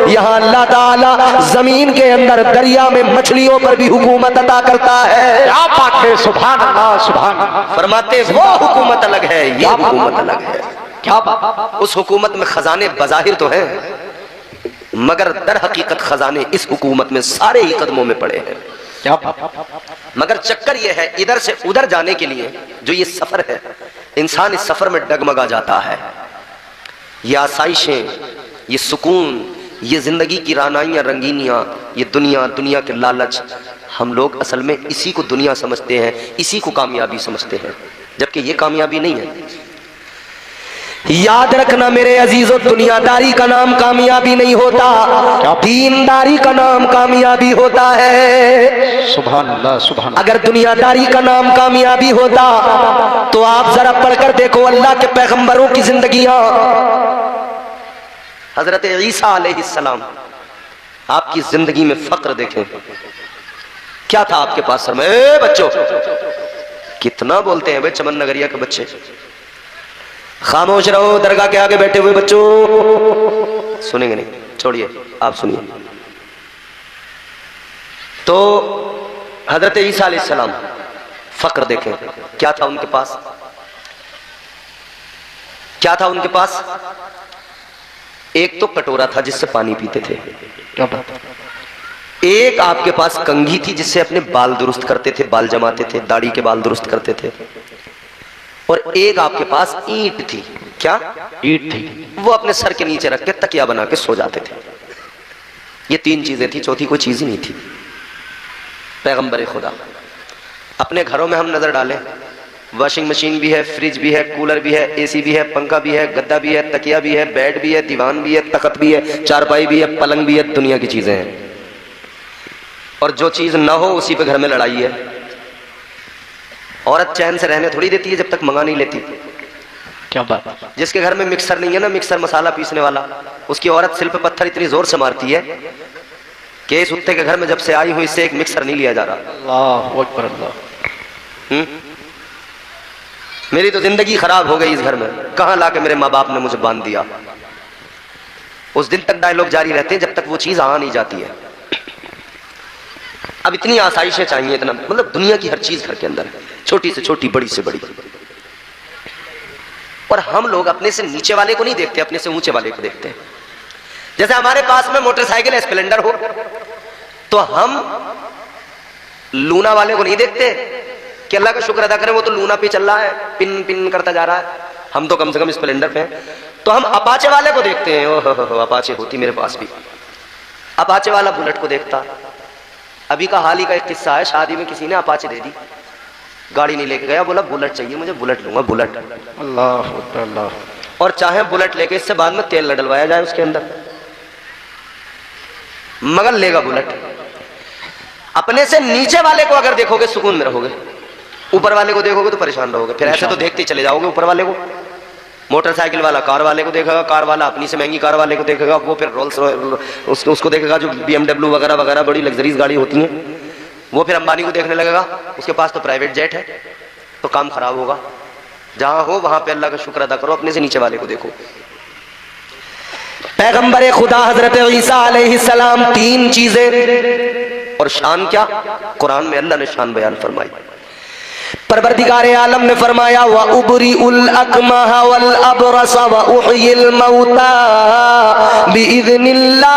[SPEAKER 1] यहाँ अल्लाह ताला जमीन के अंदर दरिया में मछलियों पर भी हुकूमत अता करता है।
[SPEAKER 2] क्या बात है, सुभान अल्लाह, सुभान।
[SPEAKER 1] फरमाते वो हुकूमत अलग है, ये हुकूमत अलग है। क्या बात? उस हुकूमत में खजाने बज़ाहिर तो हैं, मगर दर हकीकत खजाने इस हुकूमत में सारे ही कदमों में पड़े हैं।
[SPEAKER 2] क्या
[SPEAKER 1] मगर चक्कर ये है, इधर से उधर जाने के लिए जो ये सफर है, इंसान इस सफर में डगमगा जाता है। ये आसाइशें, ये सुकून, ये जिंदगी की रानाइयाँ रंगीनियाँ, ये दुनिया, दुनिया के लालच, हम लोग असल में इसी को दुनिया समझते हैं, इसी को कामयाबी समझते हैं, जबकि ये कामयाबी नहीं है। याद रखना मेरे अजीजों, दुनियादारी का नाम कामयाबी नहीं होता, दीनदारी का नाम कामयाबी होता है।
[SPEAKER 2] सुभान अल्लाह, सुभान अल्लाह।
[SPEAKER 1] अगर दुनियादारी का नाम कामयाबी होता तो आप जरा पढ़कर देखो अल्लाह के पैगंबरों की जिंदगियां। हजरत ईसा अलैहिस्सलाम, आपकी जिंदगी में फक्र देखें, क्या था आपके पास समय? ए बच्चों, कितना बोलते हैं भाई चमन नगरिया के बच्चे, खामोश रहो, दरगाह के आगे बैठे हुए बच्चों सुनेंगे नहीं, छोड़िए, आप सुनिए। तो हजरत ईसा अलैहिस्सलाम, फक्र देखें, क्या था उनके पास? क्या था उनके पास? एक तो कटोरा था जिससे पानी पीते थे,
[SPEAKER 2] क्या बात।
[SPEAKER 1] एक आपके पास कंघी थी जिससे अपने बाल दुरुस्त करते थे, बाल जमाते थे, दाढ़ी के बाल दुरुस्त करते थे, और एक आपके पास ईंट थी। क्या
[SPEAKER 2] ईंट थी?
[SPEAKER 1] वो अपने सर के नीचे रख के तकिया बना के सो जाते थे। ये तीन चीजें थी, चौथी कोई चीज ही नहीं थी। पैगंबर खुदा, अपने घरों में हम नजर डालें, वॉशिंग मशीन भी है, फ्रिज भी है, कूलर भी है, एसी भी है, पंखा भी है, गद्दा भी है, तकिया भी है, बेड भी है, दीवान भी है, तख्त भी है, चारपाई भी है, पलंग भी है, दुनिया की चीजें हैं। और जो चीज ना हो उसी पे घर में लड़ाई है। औरत चैन से रहने थोड़ी देती है जब तक मंगा नहीं लेती।
[SPEAKER 2] क्या बात।
[SPEAKER 1] जिसके घर में मिक्सर नहीं है ना, मिक्सर मसाला पीसने वाला, उसकी औरत सिल पे पत्थर इतनी जोर से मारती है कि इस कुत्ते के घर में जब से आई हूं इससे एक मिक्सर नहीं लिया जा रहा।
[SPEAKER 2] अल्लाह अकबर, अल्लाह।
[SPEAKER 1] मेरी तो जिंदगी खराब हो गई इस घर में, कहां लाके मेरे माँ बाप ने मुझे बांध दिया। उस दिन तक डायलॉग जारी रहते हैं जब तक वो चीज आ नहीं जाती है। अब इतनी आसाइशें चाहिए, इतना मतलब दुनिया की हर चीज घर के अंदर है, छोटी से छोटी, बड़ी से बड़ी। और हम लोग अपने से नीचे वाले को नहीं देखते, अपने से ऊंचे वाले को देखते हैं। जैसे हमारे पास में मोटरसाइकिल स्प्लेंडर हो तो हम लूना वाले को नहीं देखते कि अल्लाह का शुक्र अदा करें वो तो लूना पे चल रहा है, पिन पिन करता जा रहा है, हम तो कम से कम स्प्लेंडर पे हैं। तो हम अपाचे वाले को देखते हैं, ओह अपाचे होती मेरे पास भी। अपाचे वाला बुलेट को देखता। अभी का हाल ही का एक किस्सा है, शादी में किसी ने अपाचे दे दी, गाड़ी नहीं लेके गया, बोला बुलेट चाहिए मुझे, बुलेट लूंगा, बुलेट।
[SPEAKER 2] अल्लाह अल्लाह।
[SPEAKER 1] और चाहे बुलेट लेके इससे बाद में तेल न डलवाया जाए उसके अंदर, मगर लेगा बुलेट। अपने से नीचे वाले को अगर देखोगे सुकून में रहोगे, ऊपर वाले को देखोगे तो परेशान रहोगे। फिर ऐसे तो देखते ही चले जाओगे ऊपर वाले को। मोटरसाइकिल वाला कार वाले को देखेगा, कार वाला अपनी से महंगी कार वाले को देखेगा, वो फिर रोल्स उसको देखेगा जो BMW वगैरह वगैरह बड़ी लग्जरीज गाड़ी होती हैं, वो फिर अंबानी को देखने लगेगा, उसके पास तो प्राइवेट जेट है, तो काम खराब होगा। जहां हो वहां पे अल्लाह का शुक्र अदा करो, अपने से नीचे वाले को देखो। पैगंबर खुदा हजरत ईसा अलैहिस्सलाम, तीन चीजें और शान क्या? कुरान में अल्लाह ने शान बयान फरमाई। परवरदिगार आलम ने फरमाया व उबरीउल अकमह वल अबरस व उहयिल मौता बिइज़निल्लाह।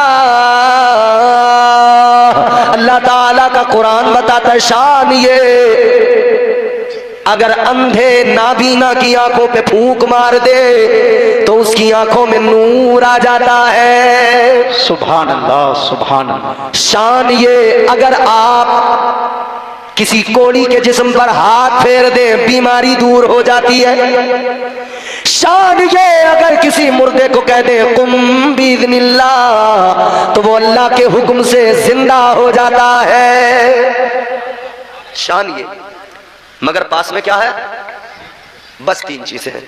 [SPEAKER 1] अल्लाह ताला का कुरान बताता है शान ये, अगर अंधे नाबीना की आंखों पे फूंक मार दे तो उसकी आंखों में नूर आ जाता है।
[SPEAKER 2] सुभान अल्लाह, सुभान अल्लाह।
[SPEAKER 1] शान ये, अगर आप किसी कोड़ी के जिस्म पर हाथ फेर दें बीमारी दूर हो जाती है। शान ये, अगर किसी मुर्दे को कह दे कुम बिइज़निल्लाह तो वो अल्लाह के हुक्म से जिंदा हो जाता है। शान ये। मगर पास में क्या है? बस तीन चीजें हैं,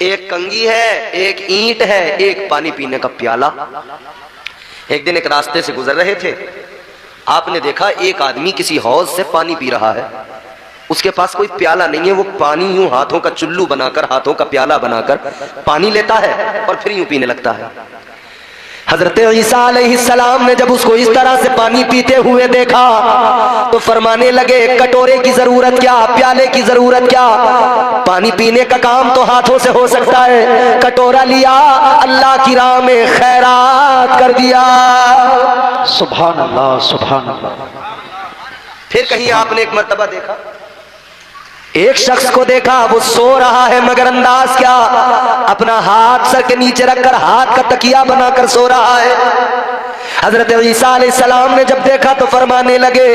[SPEAKER 1] एक कंघी है, एक ईंट है, एक पानी पीने का प्याला। एक दिन एक रास्ते से गुजर रहे थे, आपने देखा एक आदमी किसी हौज से पानी पी रहा है, उसके पास कोई प्याला नहीं है, वो पानी यूं हाथों का चुल्लू बनाकर, हाथों का प्याला बनाकर पानी लेता है और फिर यूं पीने लगता है। हजरत ईसा अलैहिस्सलाम ने जब उसको इस तरह से पानी पीते हुए देखा तो फरमाने लगे कटोरे की जरूरत क्या, प्याले की जरूरत क्या, पानी पीने का काम तो हाथों से हो सकता है। कटोरा लिया, अल्लाह की राह में खैरात कर दिया।
[SPEAKER 2] सुभान अल्लाह, सुभान अल्लाह।
[SPEAKER 1] फिर कहीं आपने एक मर्तबा देखा, एक शख्स को देखा वो सो रहा है मगर अंदाज क्या, अपना हाथ सर के नीचे रखकर हाथ का तकिया बनाकर सो रहा है। हजरत ईसा अलैहिस्सलाम ने जब देखा तो फरमाने लगे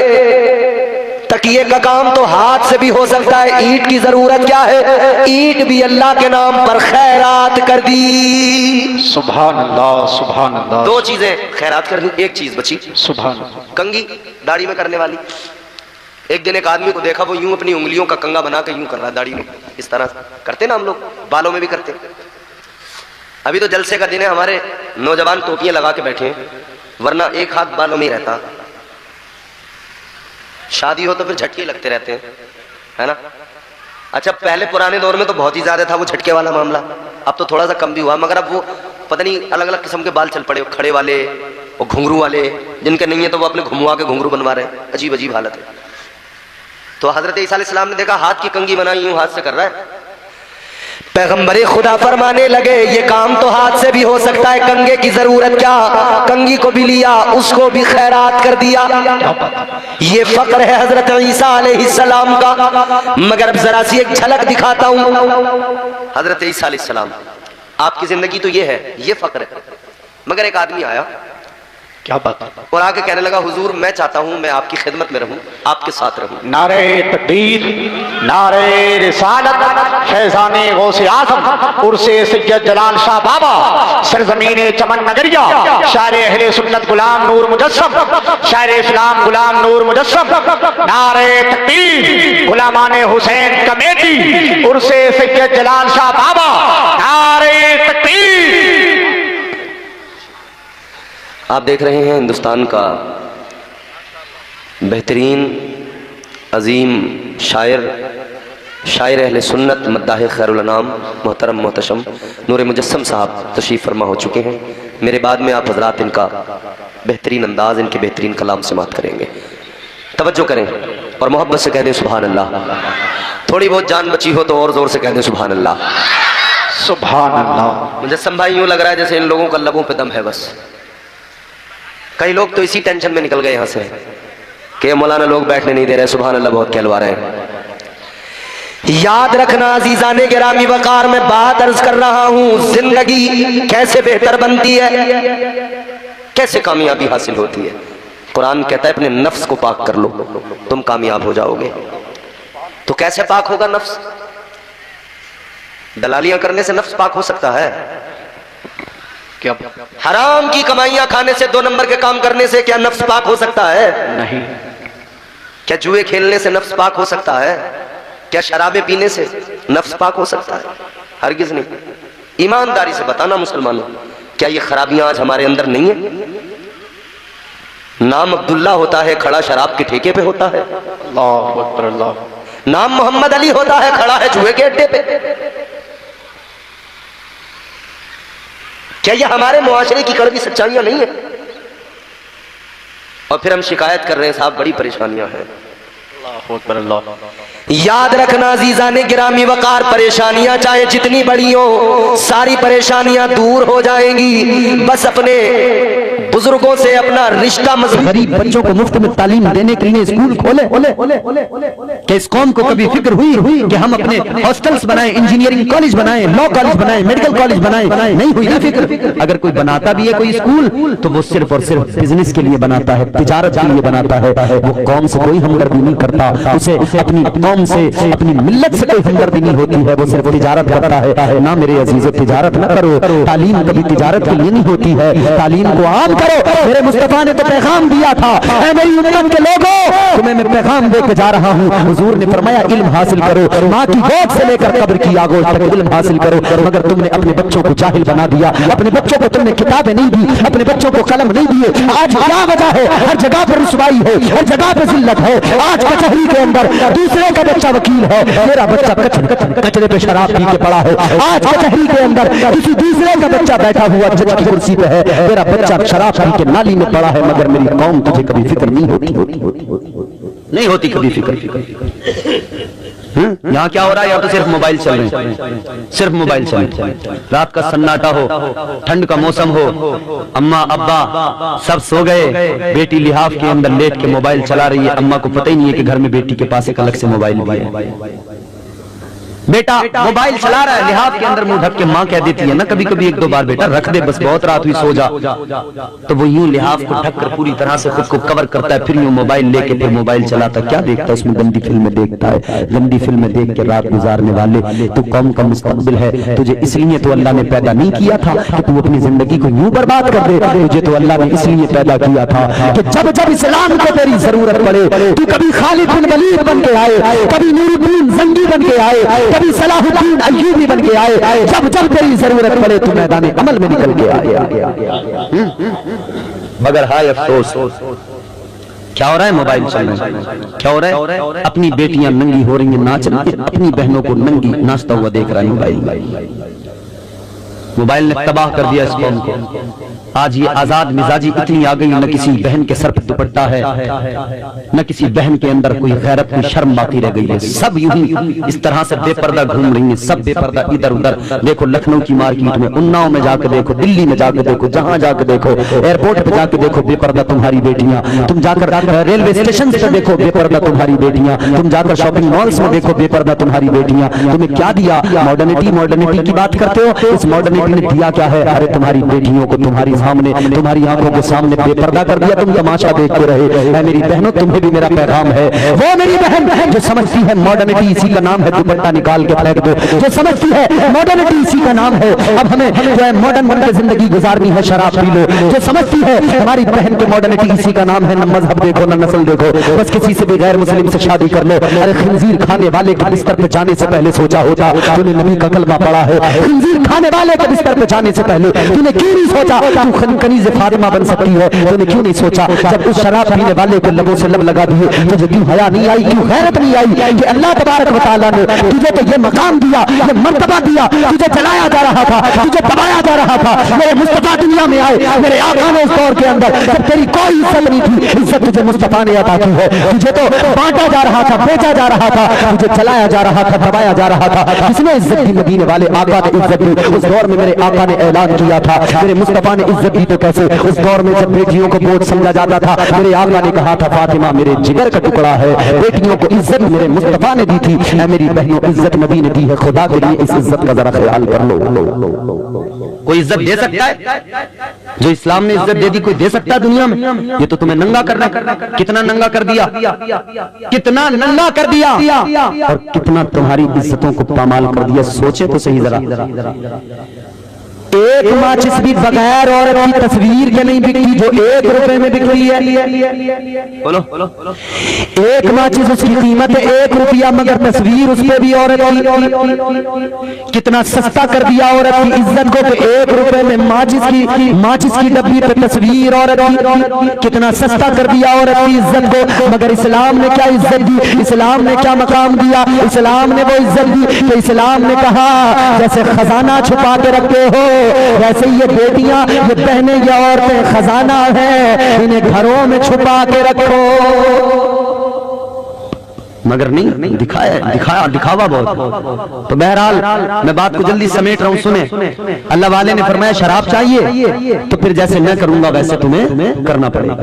[SPEAKER 1] तकिए का काम तो हाथ से भी हो सकता है, ईंट की जरूरत क्या है, ईंट भी अल्लाह के नाम पर खैरात कर दी।
[SPEAKER 2] सुभान अल्लाह, सुभान अल्लाह।
[SPEAKER 1] दो चीजें खैरात कर दी, एक चीज बची,
[SPEAKER 2] सुभान अल्लाह।
[SPEAKER 1] कंगी दाढ़ी में करने वाली। एक दिन एक आदमी को देखा वो यूं अपनी उंगलियों का कंगा बना के यूं कर रहा है दाढ़ी में, इस तरह करते ना हम लोग, बालों में भी करते। अभी तो जलसे का दिन है, हमारे नौजवान टोपियां लगा के बैठे हैं, वरना एक हाथ बालों में ही रहता। शादी हो तो फिर झटके लगते रहते हैं, है ना। अच्छा, पहले पुराने दौर में तो बहुत ही ज्यादा था वो झटके वाला मामला, अब तो थोड़ा सा कम भी हुआ, मगर अब वो पता नहीं अलग अलग किस्म के बाल चल पड़े, खड़े वाले और घुंघरू वाले, जिनके नहीं है तो वो अपने घुमवा के घुंघरू बनवा रहे हैं। अजीब अजीब हालत है। तो हजरत ईसा अलैहिस्सलाम ने देखा हाथ की कंगी बनाई, यूं हाथ से कर रहा है। पैगंबरे खुदा फरमाने लगे ये काम तो हाथ से भी हो सकता है, कंगे की जरूरत क्या, कंगी को भी लिया, उसको भी खैरात कर दिया। ये फक्र है हजरत ईसा अलैहिस्सलाम का। मगर अब जरा सी एक झलक दिखाता हूं। हजरत ईसा अलैहिस्सलाम आपकी जिंदगी तो ये है, ये फक्र है। मगर एक आदमी आया,
[SPEAKER 2] क्या बात है,
[SPEAKER 1] और आके कहने लगा हुजूर मैं चाहता हूं मैं आपकी खिदमत में रहूं, आपके साथ रहूं।
[SPEAKER 2] नारे तकबीर, नारे रिसालत, फैज़ाने गौसे आज़म, उर्से सैयद जलाल शाह बाबा, सरजमीने चमन नगरिया, शायर अहले सुन्नत गुलाम नूर मुजस्सम, शायर इस्लाम गुलाम नूर मुजस्सम। नारे तकबीर, गुलामाने हुसैन कमेटी, उर्से सैयद जलाल शाह बाबा। नारे तकबीर।
[SPEAKER 1] आप देख रहे हैं हिंदुस्तान का बेहतरीन अजीम शायर अहले सुन्नत मद्दाह खैरुल अनाम मोहतरम मोहतशम नूर मुजस्सम साहब तशरीफ़ फरमा हो चुके हैं। मेरे बाद में आप हजरात इनका बेहतरीन अंदाज, इनके बेहतरीन कलाम से बात करेंगे। तवज्जो करें और मोहब्बत से कह दें सुभान अल्लाह। थोड़ी बहुत जान बची हो तो और ज़ोर से कह दें सुभान अल्लाह,
[SPEAKER 2] सुभान अल्लाह।
[SPEAKER 1] मुजस्सम भाई यूँ लग रहा है जैसे इन लोगों का लबों पे दम है बस। कई लोग तो इसी टेंशन में निकल गए यहाँ से कि मौलाना लोग बैठने नहीं दे रहे, सुभान अल्लाह बहुत कहलवा रहे हैं। याद रखना अजीजाने गिरामी वकार में बात अर्ज कर रहा हूँ, जिंदगी कैसे बेहतर बनती है, कैसे कामयाबी हासिल होती है। कुरान कहता है अपने नफ्स को पाक कर लो तुम कामयाब हो जाओगे। तो कैसे पाक होगा नफ्स? दलालियां करने से नफ्स पाक हो सकता है क्या? हराम की कमाइयां खाने से, 2 नंबर के काम करने से क्या नफ्स पाक हो सकता है?
[SPEAKER 2] नहीं।
[SPEAKER 1] क्या जुए खेलने से नफ्स पाक हो सकता है? क्या शराबें पीने से नफ्स पाक हो सकता है? हरगिज नहीं। ईमानदारी से बताना मुसलमानों, क्या ये खराबियां आज हमारे अंदर नहीं है? नाम अब्दुल्ला होता है, खड़ा शराब के ठेके पे होता है।
[SPEAKER 2] अल्लाहु अकबर, अल्लाह।
[SPEAKER 1] नाम मोहम्मद अली होता है, खड़ा है जुए के अड्डे पे। क्या ये हमारे मुआशरे की कड़वी सच्चाइयां नहीं है? और फिर हम शिकायत कर रहे हैं साहब बड़ी परेशानियां हैं।
[SPEAKER 2] अल्लाहु अकबर, अल्लाह।
[SPEAKER 1] याद रखना अजीजाने गिरामी वकार, परेशानियां चाहे जितनी बड़ी हो, सारी परेशानियां दूर हो जाएंगी। बस अपने बुजुर्गों से अपना रिश्ता मजबूत।
[SPEAKER 3] गरीब बच्चों को मुफ्त में तालीम देने के लिए स्कूल खोले कि इस कौम को कभी फिक्र हुई कि हम अपने हॉस्टल्स बनाएं, इंजीनियरिंग कॉलेज बनाएं, लॉ कॉलेज बनाएं, मेडिकल कॉलेज बनाएं? नहीं हुई ना फिक्र। अगर कोई बनाता भी है कोई स्कूल तो वो सिर्फ और सिर्फ बिजनेस के लिए बनाता है, तिजारत के लिए बनाता है। वो कौम से कोई हमदर्दी नहीं करता, उसे अपनी कौम से, अपनी मिल्लत से कोई हमदर्दी नहीं होती है, वो सिर्फ तिजारत करता है। ना मेरे अजीजों, तिजारत न करो। तालीम कभी तिजारत के लिए नहीं होती है, तालीम को आम करो। करो। मेरे मुस्तफा ने तो पैगाम दिया था, ऐ मेरी उम्मत के लोगों, तुम्हें मैं पैगाम देके जा रहा हूँ। हुजूर ने फरमाया इल्म हासिल करो, माँ की गोद से लेकर कब्र की आगोश तक इल्म हासिल करो। मगर तुमने अपने बच्चों को जाहिल बना दिया, अपने बच्चों को तुमने किताबें नहीं दी, अपने बच्चों को कलम नहीं दिए। आज क्या वजह है? हर जगह पर रुसवाई है, हर जगह पर जिल्लत है। आज कचहरी के अंदर दूसरे का बच्चा वकील है, मेरा बच्चा कचरे पे शराब पी के पड़ा है। आज कचहरी के अंदर किसी दूसरे का बच्चा बैठा हुआ जज की कुर्सी पे है, मेरा बच्चा शराब पी के नाली में पड़ा है। मगर मेरी कौम तुझे कभी फिक्र नहीं होती कभी फिक्र। यहाँ क्या हो रहा है? यहाँ तो सिर्फ मोबाइल चल रहे हैं, सिर्फ मोबाइल चल रहे हैं। रात का सन्नाटा हो, ठंड का मौसम हो, अम्मा अब्बा सब सो गए, बेटी लिहाफ के अंदर लेट के मोबाइल चला रही है। अम्मा को पता ही नहीं है कि घर में बेटी के पास एक अलग से मोबाइल भी है। बेटा मोबाइल चला रहा है, लिहाफ के अंदर मुंह ढक के माँ कह देती है ना कभी कभी एक दो बार, बेटा रख दे बस, बहुत रात हुई सो जा। तो वो यूं लिहाफ को ढक कर पूरी तरह से खुद को कवर करता है, फिर यूं मोबाइल लेके फिर मोबाइल चलाता है। क्या देखता है? उसमें गंदी फिल्में देखता है। गंदी फिल्में देख के रात गुजारने वाले, तू कौम का मुस्तकबिल है। तुझे इसलिए तो अल्लाह ने पैदा नहीं किया था कि तू अपनी जिंदगी को यूं बर्बाद कर दे। तुझे तो अल्लाह ने इसलिए पैदा किया था कि जब जब इस्लाम को तेरी जरूरत पड़े, तू कभी खालिद बिन वलीद बन के आए, कभी नूरुद्दीन जंगी बन के आए, कभी सलाहुद्दीन अय्यूबी बन के आए। जब जब तेरी जरूरत पड़े तू मैदान अमल में निकल के आए। मगर हाय अफसोस, क्या हो रहा है? मोबाइल चल रहा है। क्या हो रहा है? अपनी बेटियां नंगी हो रही हैं, नाच रही हैं, अपनी बहनों को नंगी नाचता हुआ देख रहा है मोबाइल। मोबाइल ने तबाह कर दिया इस कौम को। आज ये आजाद मिजाजी इतनी आ गई, न किसी बहन के सर पे दुपट्टा है, न किसी बहन के अंदर कोई गैरत कोई शर्म बाकी रह गई है। सब यूं ही इस तरह से बेपर्दा घूम रही हैं, सब बेपर्दा इधर उधर। देखो लखनऊ की मार्केट में, उन्नाव में जाके देखो, दिल्ली में जाके देखो, जहां जाके देखो, एयरपोर्ट पे जाके देखो बेपर्दा तुम्हारी बेटियां। तुम जाकर रेलवे स्टेशन पे देखो बेपर्दा तुम्हारी बेटियां। तुम जाकर शॉपिंग मॉल्स में देखो बेपर्दा तुम्हारी बेटियां। तुम्हें क्या दिया? मॉडर्निटी की बात करते हो। इस मॉडर्निटी ने दिया क्या है? अरे तुम्हारी बेटियों को तुम्हारी सामने, तुम्हारी आंखों के सामने बेपर्दा कर दिया, तुम तमाशा देखते रहे। मेरी बहनों, तुम्हें भी मेरा पैगाम है। वो मेरी बहन जो समझती है मॉडर्निटी इसी का नाम है, दुपट्टा निकाल के फेंक दो। जो समझती है मॉडर्निटी इसी का नाम है, अब हमें जो है मॉडर्न बनकर जिंदगी गुजारनी है, शराब पी लो। जो समझती है हमारी बहन के मॉडर्निटी इसी का नाम है, न मजहब देखो न नस्ल देखो, बस किसी से भी गैर मुस्लिम से शादी कर लो। अरे खंजीर खाने वाले के बिस्तर पे जाने से पहले सोचा होता तूने नबी का कलमा पढ़ा है? खंजीर खाने वाले के बिस्तर पे जाने से पहले तूने क्यों नहीं सोचा तू कनीज़े फातिमा बन सकती है? तूने क्यों नहीं सोचा जब उस शराब पीने वाले के लबों से लब लगा दिए, तुझे क्यों हया नहीं आई, क्यों गैरत नहीं आई कि अल्लाह तबारक व तआला ने तुझे तो ये मकाम दिया, ये मर्तबा दिया, तुझे जलाया जा रहा था, तुझे दबाया जा रहा था। मेरे मुस्तफा दुनिया में आए, मेरे आका ने उस दौर के अंदर जब तेरी कोई इज्जत नहीं थी, इज्जत तुझे मुस्तफा ने अता की है। तुझे तो बांटा जा रहा था, बेचा जा रहा था, तुझे जलाया जा रहा था, दबाया जा रहा था। किसने इज्जत दी? मदीने वाले आका ने इज्जत दी। उस दौर में मेरे आका ने ऐलान किया था, मेरे मुस्तफा ने इज्जत दी तो कैसे? उस दौर में जब बेटियों को बोझ समझा जाता था, मेरे आका ने कहा था फातिमा मेरे जिगर का टुकड़ा है। बेटियों को इज्जत मेरे मुस्तफा ने दी थी। ऐ मेरी बहनों, इज्जत नबी ने दी है, खुदा के लिए इस इज्जत का जरा ख्याल कर लो। कोई इज्जत दे सकता है? जो इस्लाम ने इज्जत दे दी कोई दे सकता है दुनिया में? ये तो तुम्हें नंगा करना। कितना नंगा कर दिया, कितना नंगा कर दिया, और कितना तुम्हारी इज्जतों को पामाल कर दिया। सोचे तो सही जरा। एक माचिस भी बगैर औरत की तस्वीर के नहीं बिकती जो 1 रुपए में बिक रही है। बोलो एक माचिस उसकी कीमत है 1 रुपया, मगर तस्वीर उस पे भी औरत की। कितना सस्ता कर दिया औरत की इज्जत को, 1 रुपए में माचिस की डब्बी पे तस्वीर औरत की। कितना सस्ता कर दिया औरत की इज्जत को। मगर इस्लाम ने क्या इज्जत दी? इस्लाम ने क्या मकाम दिया? इस्लाम ने वो इज्जत दी तो इस्लाम ने कहा जैसे खजाना छुपा के रखते हो, वैसे ये बेटियां, ये बहनें, ये औरतें खजाना है, इन्हें घरों में छुपा के रखो। मगर नहीं दिखावा बहुत। तो बहरहाल मैं बात को जल्दी समेट रहा हूं, सुने। अल्लाह वाले ने फरमाया शराब चाहिए तो फिर जैसे मैं करूंगा वैसे तुम्हें करना पड़ेगा।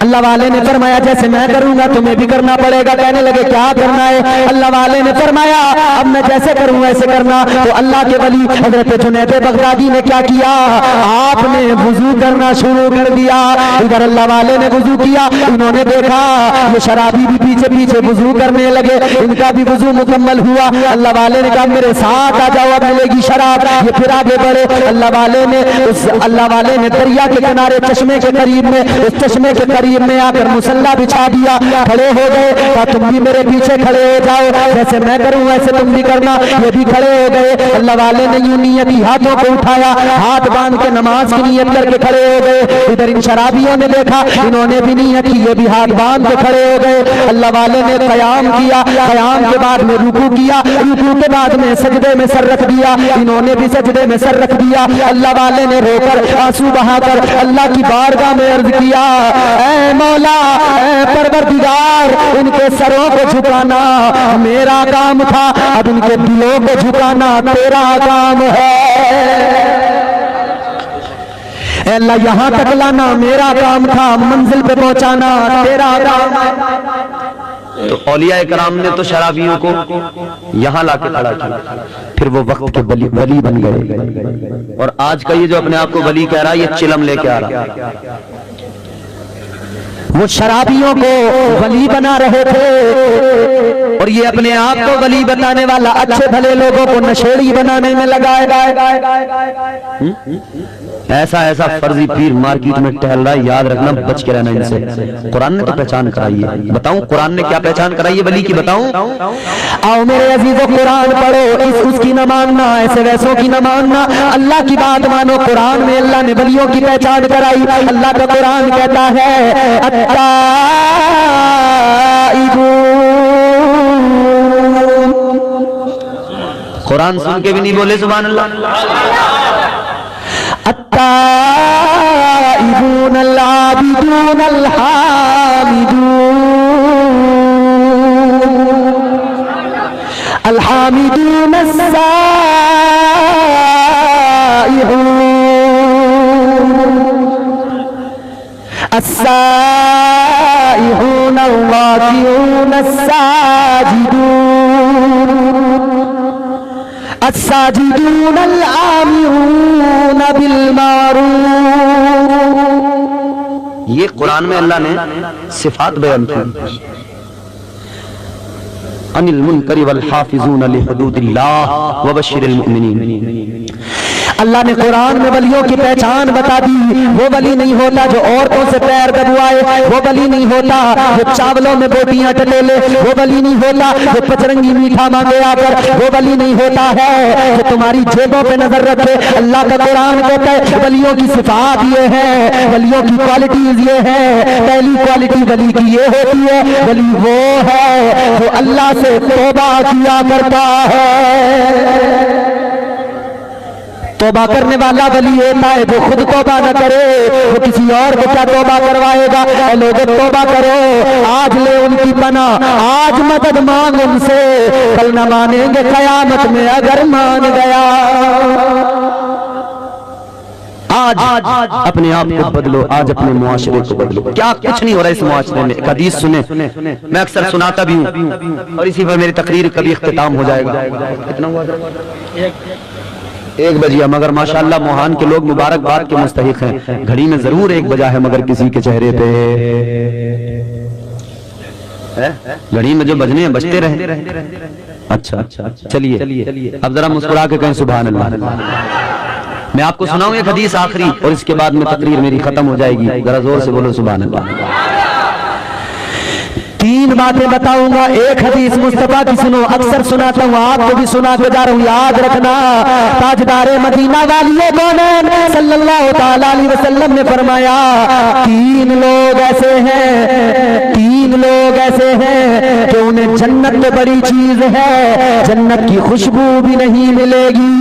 [SPEAKER 3] अल्लाह वाले ने फरमाया जैसे मैं करूंगा तुम्हें भी करना पड़ेगा। कहने लगे क्या करना है? अल्लाह वाले ने फरमाया अब मैं जैसे करूं वैसे करना। तो अल्लाह के वली हजरत जुनैद बगदादी ने क्या किया? आपने वुजू करना शुरू कर दिया। इधर अल्लाह वाले ने वुजू किया, इन्होंने देखा ये शराबी भी पीछे पीछे वुजू करने लगे। इनका भी वुजू मुकम्मल हुआ। अल्लाह वाले ने कहा मेरे साथ आ जाओ, अब मिलेगी शराब। ये फिर आगे बढ़े। अल्लाह वाले ने दरिया के किनारे चश्मे के करीब में, उस चश्मे के करीब में आकर मुसल्ला बिछा दिया। खड़े हो गए। कहा तुम भी मेरे पीछे खड़े हो जाओ, जैसे मैं करूं वैसे तुम भी करना। ये भी खड़े हो गए। अल्लाह वाले ने यूं नियती हाथों को उठाया, हाथ बांध के नमाज की नियत करके खड़े हो गए। इधर इन शराबियों ने देखा, इन्होंने भी नियत की, ये भी हाथ बांध के खड़े हो गए। अल्लाह वाले ने कयाम किया, कयाम के बाद में रुकू किया, रुकू के बाद में सजदे में सर रख दिया। इन्होंने भी सजदे में सर रख दिया। अल्लाह वाले ने रोकर आंसू बहाकर अल्लाह की बारगाह में अर्ज किया, ऐ मौला, ऐ परवरदिगार, इनके सरों को झुकाना मेरा काम था, अब इनके दिलों को झुकाना तेरा काम है। अल्लाह यहाँ तक लाना मेरा काम था, मंजिल पे पहुंचाना तेरा काम है।
[SPEAKER 1] तो औलिया कराम ने तो शराबियों को यहाँ लाके खड़ा किया,
[SPEAKER 3] फिर वो वक्त के वली बन गए।
[SPEAKER 1] और आज का ये जो अपने आप को वली कह रहा है, ये चिलम लेके आ रहा है।
[SPEAKER 3] वो शराबियों को वली बना रहे थे और ये अपने आप को वली बताने वाला अच्छे भले लोगों को नशेड़ी बनाने में लगाएगा।
[SPEAKER 1] ऐसा ऐसा फर्जी पीर मार्केट में टहल रहा है, याद रखना, बच के रहना इनसे। कुरान ने तो पहचान कराई है। बताऊं कुरान ने क्या पहचान कराई है वली की? बताऊं?
[SPEAKER 3] आओ मेरे अजीजों, कुरान पढ़ो, इस उसकी न मानना, ऐसे वैसों की न मानना, अल्लाह की बात मानो। कुरान में अल्लाह ने वलियों की पहचान कराई। अल्लाह का कुरान कहता है
[SPEAKER 1] कुरान सुन के भी नहीं बोले सुभान अल्लाह।
[SPEAKER 3] अत्ताइबून अल-आबिदून अल-हामिदून अस्साइहून अल-वाकिऊन अस्साजिदून अल-आमिरून बिल मारूफ।
[SPEAKER 1] ये कुरान में अल्लाह ने सिफात बयान की। अनिल मुनकरी वल हाफिजून लिहुदूदिल्लाह व बशिरिल मुमिनीन।
[SPEAKER 3] अल्लाह ने कुरान में वलियों की पहचान बता दी। वो वली नहीं होता जो औरतों से पैर दबवाए, वो वली नहीं होता जो चावलों में बोटियां टटेले, वो वली नहीं होता जो पचरंगी मीठा मांगे आकर, वो वली नहीं होता है जो तुम्हारी जेबों पे नजर रखे। अल्लाह का कुरान कहता है वलियों की सिफात ये है, वलियों की क्वालिटीज ये है। पहली क्वालिटी वली की ये होती है, वली वो है जो अल्लाह से तौबा किया करता है। तौबा करने वाला वली होता है जो खुद तौबा न करे, वो किसी और को क्या तौबा करवाएगा। लोगों तौबा करो, आज ले उनकी पनाह, आज मदद मांग उनसे, कल न मानेंगे कयामत में अगर मान गया।
[SPEAKER 1] आज अपने आप को बदलो, आज अपने मुआशरे को बदलो। क्या कुछ नहीं हो रहा है इस मुआशरे में। एक हदीस सुने, मैं अक्सर सुनाता भी हूँ और इसी पर मेरी तकरीर कभी इख्तिताम हो जाएगा। कितना हुआ? 1 बजिया, मगर माशाअल्लाह मोहान के लोग मुबारकबाद के मुस्तहिक हैं। घड़ी में जरूर 1 बजा है, मगर किसी के चेहरे पे घड़ी में जो बजने हैं बजते रहे। अच्छा, चलिए अब जरा मुस्कुरा के कहें सुभान अल्लाह। मैं आपको सुनाऊं एक हदीस आखिरी, और इसके बाद में तकरीर मेरी खत्म हो जाएगी। जरा जोर से बोलो सुभान अल्लाह।
[SPEAKER 3] 3 बातें बताऊंगा, एक हदीस मुस्तफा की सुनो, अक्सर सुनाता हूँ, आपको भी सुना के जा रहा हूँ, याद रखना। ताजदारे मदीना वालिए कौन सल्लल्लाहु ताला अलैहि वसल्लम ने फरमाया 3 लोग ऐसे हैं, 3 लोग ऐसे हैं कि उन्हें जन्नत में बड़ी चीज है, जन्नत की खुशबू भी नहीं मिलेगी।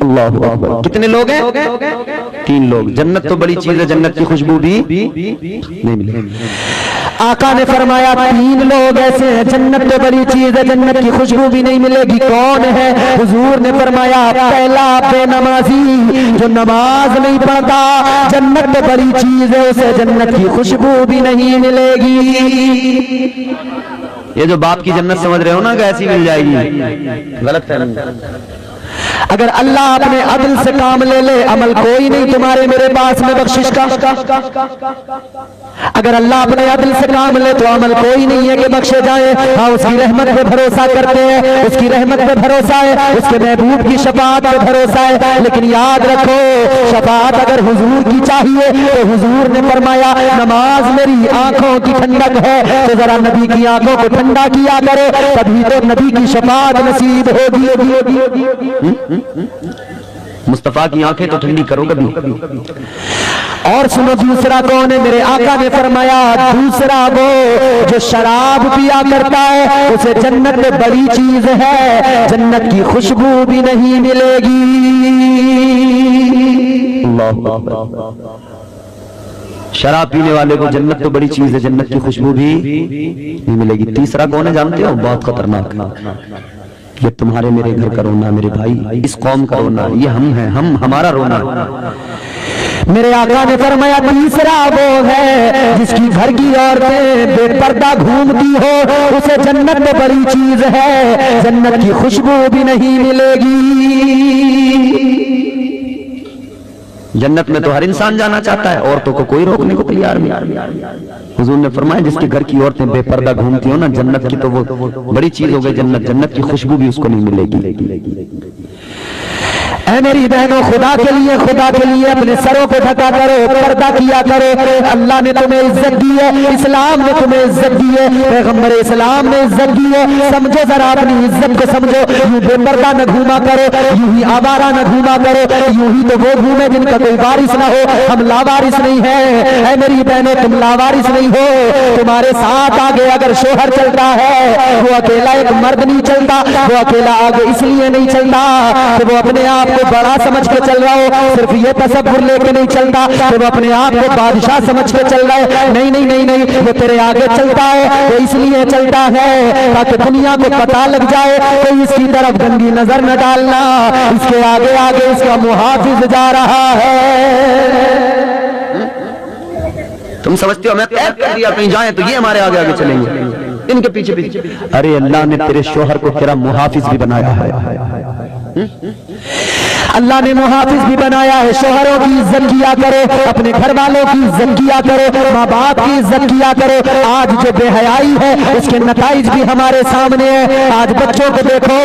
[SPEAKER 3] अल्लाहु अकबर।
[SPEAKER 1] कितने लोग हैं? 3 लोग। जन्नत तो बड़ी चीज है, जन्नत की खुशबू भी नहीं मिलेगी।
[SPEAKER 3] आका ने फरमाया 3 लोग ऐसे हैं, जन्नत तो बड़ी चीज है, जन्नत की खुशबू भी नहीं मिलेगी। कौन है? हुजूर ने फरमाया पहला बेनमाजी जो नमाज नहीं पढ़ता, जन्नत तो बड़ी चीज है, उसे जन्नत की खुशबू भी नहीं मिलेगी।
[SPEAKER 1] ये जो बाप की जन्नत समझ रहे हो ना कि ऐसी मिल जाएगी, गलत फहमी।
[SPEAKER 3] अगर अल्लाह अपने अदल से काम ले ले, अमल कोई नहीं तुम्हारे मेरे पास में बख्शिश का। अगर अल्लाह अपने अदल से काम ले तो अमल कोई नहीं है कि बख्शे जाए। हाँ, उसकी रहमत पे भरोसा करते हैं, उसकी रहमत पे भरोसा है, उसके महबूब की शफाअत पे भरोसा है। लेकिन याद रखो, शफाअत अगर हुजूर की चाहिए तो हुजूर ने फरमाया नमाज मेरी आंखों की ठंडक है, तो जरा नबी की आंखों को ठंडा किया करो, तभी तो नबी की शफाअत नसीब होगी। मुस्तफा की आंखें तो ठंडी करो कभी। और सुनो, दूसरा कौन है? मेरे आका ने फरमाया दूसरा वो जो शराब पिया करता है, उसे जन्नत में बड़ी चीज है, जन्नत की खुशबू भी नहीं मिलेगी। शराब पीने वाले को जन्नत तो बड़ी चीज है, जन्नत की खुशबू भी नहीं मिलेगी। तीसरा कौन है जानते हो? बहुत खतरनाक। ये तुम्हारे मेरे घर का रोना मेरे भाई, इस कौम का रोना, ये हम हैं, हमारा रोना। मेरे आका ने फरमाया तीसरा वो है जिसकी घर की औरतें बेपर्दा घूमती हो, उसे जन्नत में बड़ी चीज है, जन्नत की खुशबू भी नहीं मिलेगी। जन्नत में तो हर इंसान जाना चाहता है, औरतों को कोई रोकने को तैयार नहीं। हुजूर ने फरमाया जिसके घर की औरतें बेपर्दा घूमती हो ना, जन्नत की तो वो बड़ी चीज हो गई, जन्नत की खुशबू भी उसको नहीं मिलेगी। ऐ मेरी बहनों, खुदा के लिए अपने सरों को ढका करो, पर्दा किया करो। अल्लाह ने तुम्हें इज्जत दी है, इस्लाम ने तुम्हें इज्जत दी है, पैगंबर इस्लाम ने इज्जत दी है। समझो जरा अपनी इज्जत को समझो। यूं बेपर्दा न घूमा करो, यूं ही आवारा न घूमा करो, यूं ही तो वो घूमे जिनका कोई वारिस ना हो। हम लावारिस नहीं है। ऐ मेरी बहनों, तुम लावारिस नहीं हो। तुम्हारे साथ आगे अगर शोहर चलता है, वो अकेला एक मर्द नहीं चलता, वो अकेला आगे इसलिए नहीं चलता कि वो अपने आप को बड़ा समझ के चल रहा हो, सिर्फ ये तसव्वुर लेके नहीं चलता कि वो अपने आप को बादशाह समझ के चल रहा है। नहीं नहीं नहीं नहीं, वो तेरे आगे चलता है, वो इसलिए चलता है ताकि दुनिया को पता लग जाए कि इसकी तरफ गंदी नजर न डालना, इसके आगे आगे इसका मुहाफिज जा रहा है। तुम समझते हो मैं कैद कर दिया, कहीं जाए तो ये हमारे आगे आगे चलेंगे, इनके पीछे पीछे। अरे अल्लाह ने तेरे शोहर को तेरा मुहाफिज भी बनाया है। अल्लाह ने मुहाफिज भी बनाया है। शोहरों की इज्जत किया करो, अपने घर वालों की इज्जत किया करो, माँ बाप की इज्जत किया करो। आज जो बेहयाई है उसके नताइज भी हमारे सामने है। आज बच्चों को देखो,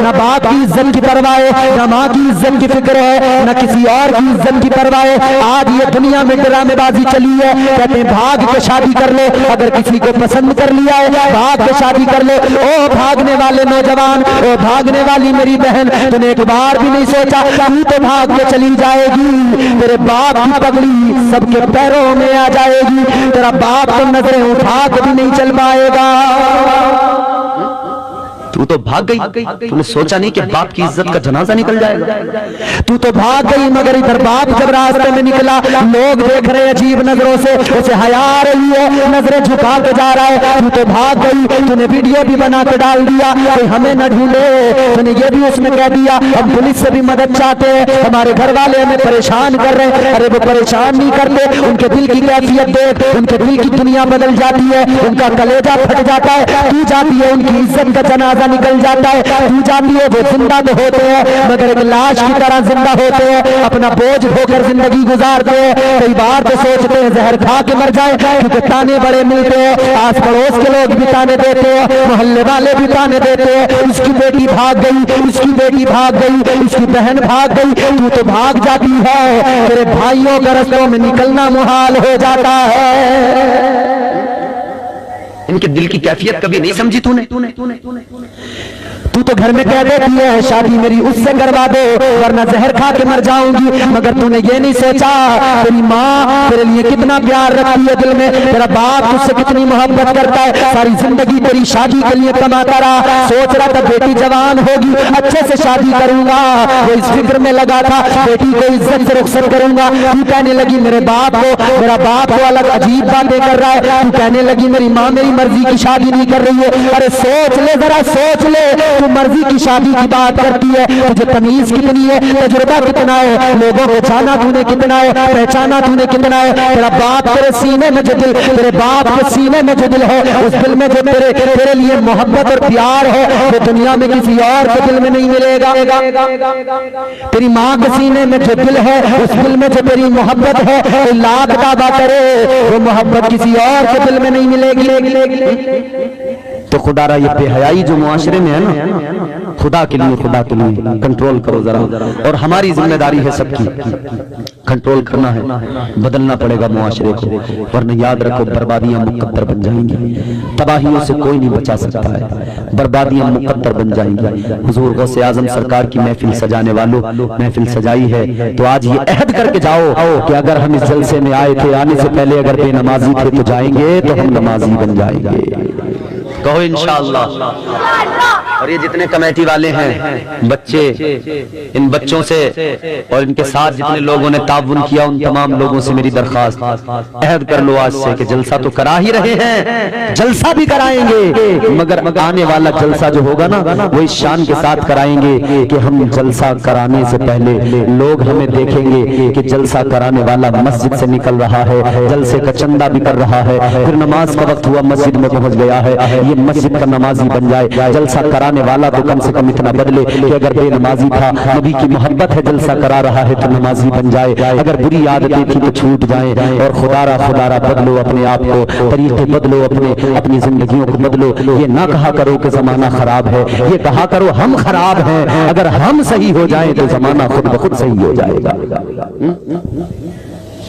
[SPEAKER 3] न बाप की इज्जत की परवाह है, न माँ की इज्जत की फिक्र है, न किसी और की इज्जत की परवाह है। आज ये दुनिया में ड्रामेबाजी चली है, कहते हैं भाग के शादी कर लो, अगर किसी को पसंद कर लिया है भाग के शादी कर लो। ओ भागने वाले नौजवान, ओ भागने वाली मेरी बहन, तूने एक बार भी नहीं सोचा तू तो भाग के चली जाएगी, तेरे बाप की पगड़ी सबके पैरों में आ जाएगी, तेरा बाप तो नजरें उठा के भी नहीं चल पाएगा। तू तो भाग गई, तूने सोचा नहीं कि बाप की इज्जत का जनाजा निकल जाएगा। तू तो भाग गई, मगर इधर बाप जब रास्ते में निकला, लोग देख रहे अजीब नजरों से, उसे हया आ रही है, नजरें झुका के जा रहा है। तू तो भाग गई, तूने वीडियो भी बना के डाल दिया, कोई हमें न ढूंढे, तूने ये भी उसमें कह दिया हम पुलिस से भी मदद चाहते हैं, हमारे घर वाले हमें परेशान कर रहे हैं। अरे वो परेशान नहीं करते, उनके दिल की कैफियत देख, उनके दिल की दुनिया बदल जाती है, उनका कलेजा फट जाता है। तू जाती है, उनकी इज्जत का जनाजा निकल जाता है। तू जाती है, वो जिंदा तो होते हैं मगर एक लाश की तरह जिंदा होते हैं, अपना बोझ ढोकर जिंदगी गुजारते हैं। कई बार तो सोचते हैं जहर खा के मर जाए, क्योंकि ताने बड़े मिलते हैं, आस पड़ोस के लोग भी ताने देते हैं, मोहल्ले वाले भी ताने देते हैं, इसकी बेटी भाग गई, इसकी बेटी भाग गई, इसकी बहन भाग गई। तू तो भाग जाती है, तेरे भाइयों का रस्तों में निकलना मुहाल हो जाता है। इनके दिल की कैफियत कभी नहीं समझी तूने। तू तो घर में कह देती है शादी मेरी उससे करवा दो वरना जहर खा के मर जाऊंगी, मगर तूने ये नहीं सोचा तेरी माँ तेरे लिए कितना प्यार रखती है दिल में, तेरा बाप तुझसे कितनी मोहब्बत करता है, सारी जिंदगी तेरी शादी के लिए कमाता रहा, सोच रहा था बेटी जवान होगी अच्छे से शादी करूंगा, वो इस फिक्र में लगा था बेटी को इज्जत से रुखसत करूंगा। तू कहने लगी मेरे बाप को, मेरा बाप को अलग अजीब बातें कर रहा है, तू कहने लगी मेरी माँ मेरी मर्जी की शादी नहीं कर रही है। अरे सोच ले, जरा सोच ले, तू मर्जी की शादी की बात करती है, तुझे तमीज कितनी है, तजुर्बा कितना है, लोगों को जाना तूने कितना है, पहचाना तूने कितना है। तेरा बाप तेरे सीने में जो दिल, तेरे बाप के सीने में जो दिल है, उस दिल में जो तेरे लिए मोहब्बत और प्यार है, वो दुनिया में किसी और के दिल में नहीं मिलेगा। तेरी माँ के सीने में जो दिल है, उस दिल में जो तेरी मोहब्बत है, कोई लाख दावा करे वो मोहब्बत किसी और के दिल में नहीं मिलेगी। तो खुदारा ये बेहयाई जो मुआशरे में है ना, खुदा के लिए कंट्रोल करो जरा। और हमारी जिम्मेदारी है सबकी, कंट्रोल करना है, बदलना पड़ेगा मुआशरे को, वरना याद रखो बर्बादियां मुकद्दर बन जाएंगी। तबाहियों से कोई नहीं बचा सकता है, बर्बादियां मुकद्दर बन जाएंगी। हुजूर गौसे आजम सरकार की महफिल सजाने वालों, महफिल सजाई है तो आज ये अहद करके जाओ कि अगर हम इस जलसे में आए थे, आने से पहले अगर बेनमाजी थे तो जाएंगे तो हम नमाजी बन जाएंगे। कहो इंशाअल्लाह। और ये जितने कमेटी वाले हैं, बच्चे, इन बच्चों से और इनके साथ जितने लोगों ने ताउन किया, उन तमाम लोगों से मेरी दरखास्त, अहद कर लो आज से कि जलसा तो करा ही रहे हैं, जलसा भी कराएंगे, मगर आने वाला जलसा जो होगा ना, वो इस शान के साथ कराएंगे कि हम जलसा कराने से पहले लोग हमें देखेंगे कि जलसा कराने वाला मस्जिद से निकल रहा है, जलसे का चंदा भी कर रहा है, फिर नमाज का वक्त हुआ मस्जिद में पहुंच गया है, ये मस्जिद का नमाजी बन जाए। जलसा कराने वाला तो कम से कम इतना बदले कि अगर बेनमाजी था, नबी की मोहब्बत है, जलसा करा रहा है तो नमाजी बन जाए, अगर बुरी आदतें थी तो छूट जाए। और खुदारा बदलो अपने आप को, तरीके बदलो, अपनी जिंदगियों को बदलो। ये ना कहा करो कि जमाना खराब है, ये कहा करो हम खराब हैं, अगर हम सही हो जाए तो जमाना खुद ब खुद सही हो जाएगा।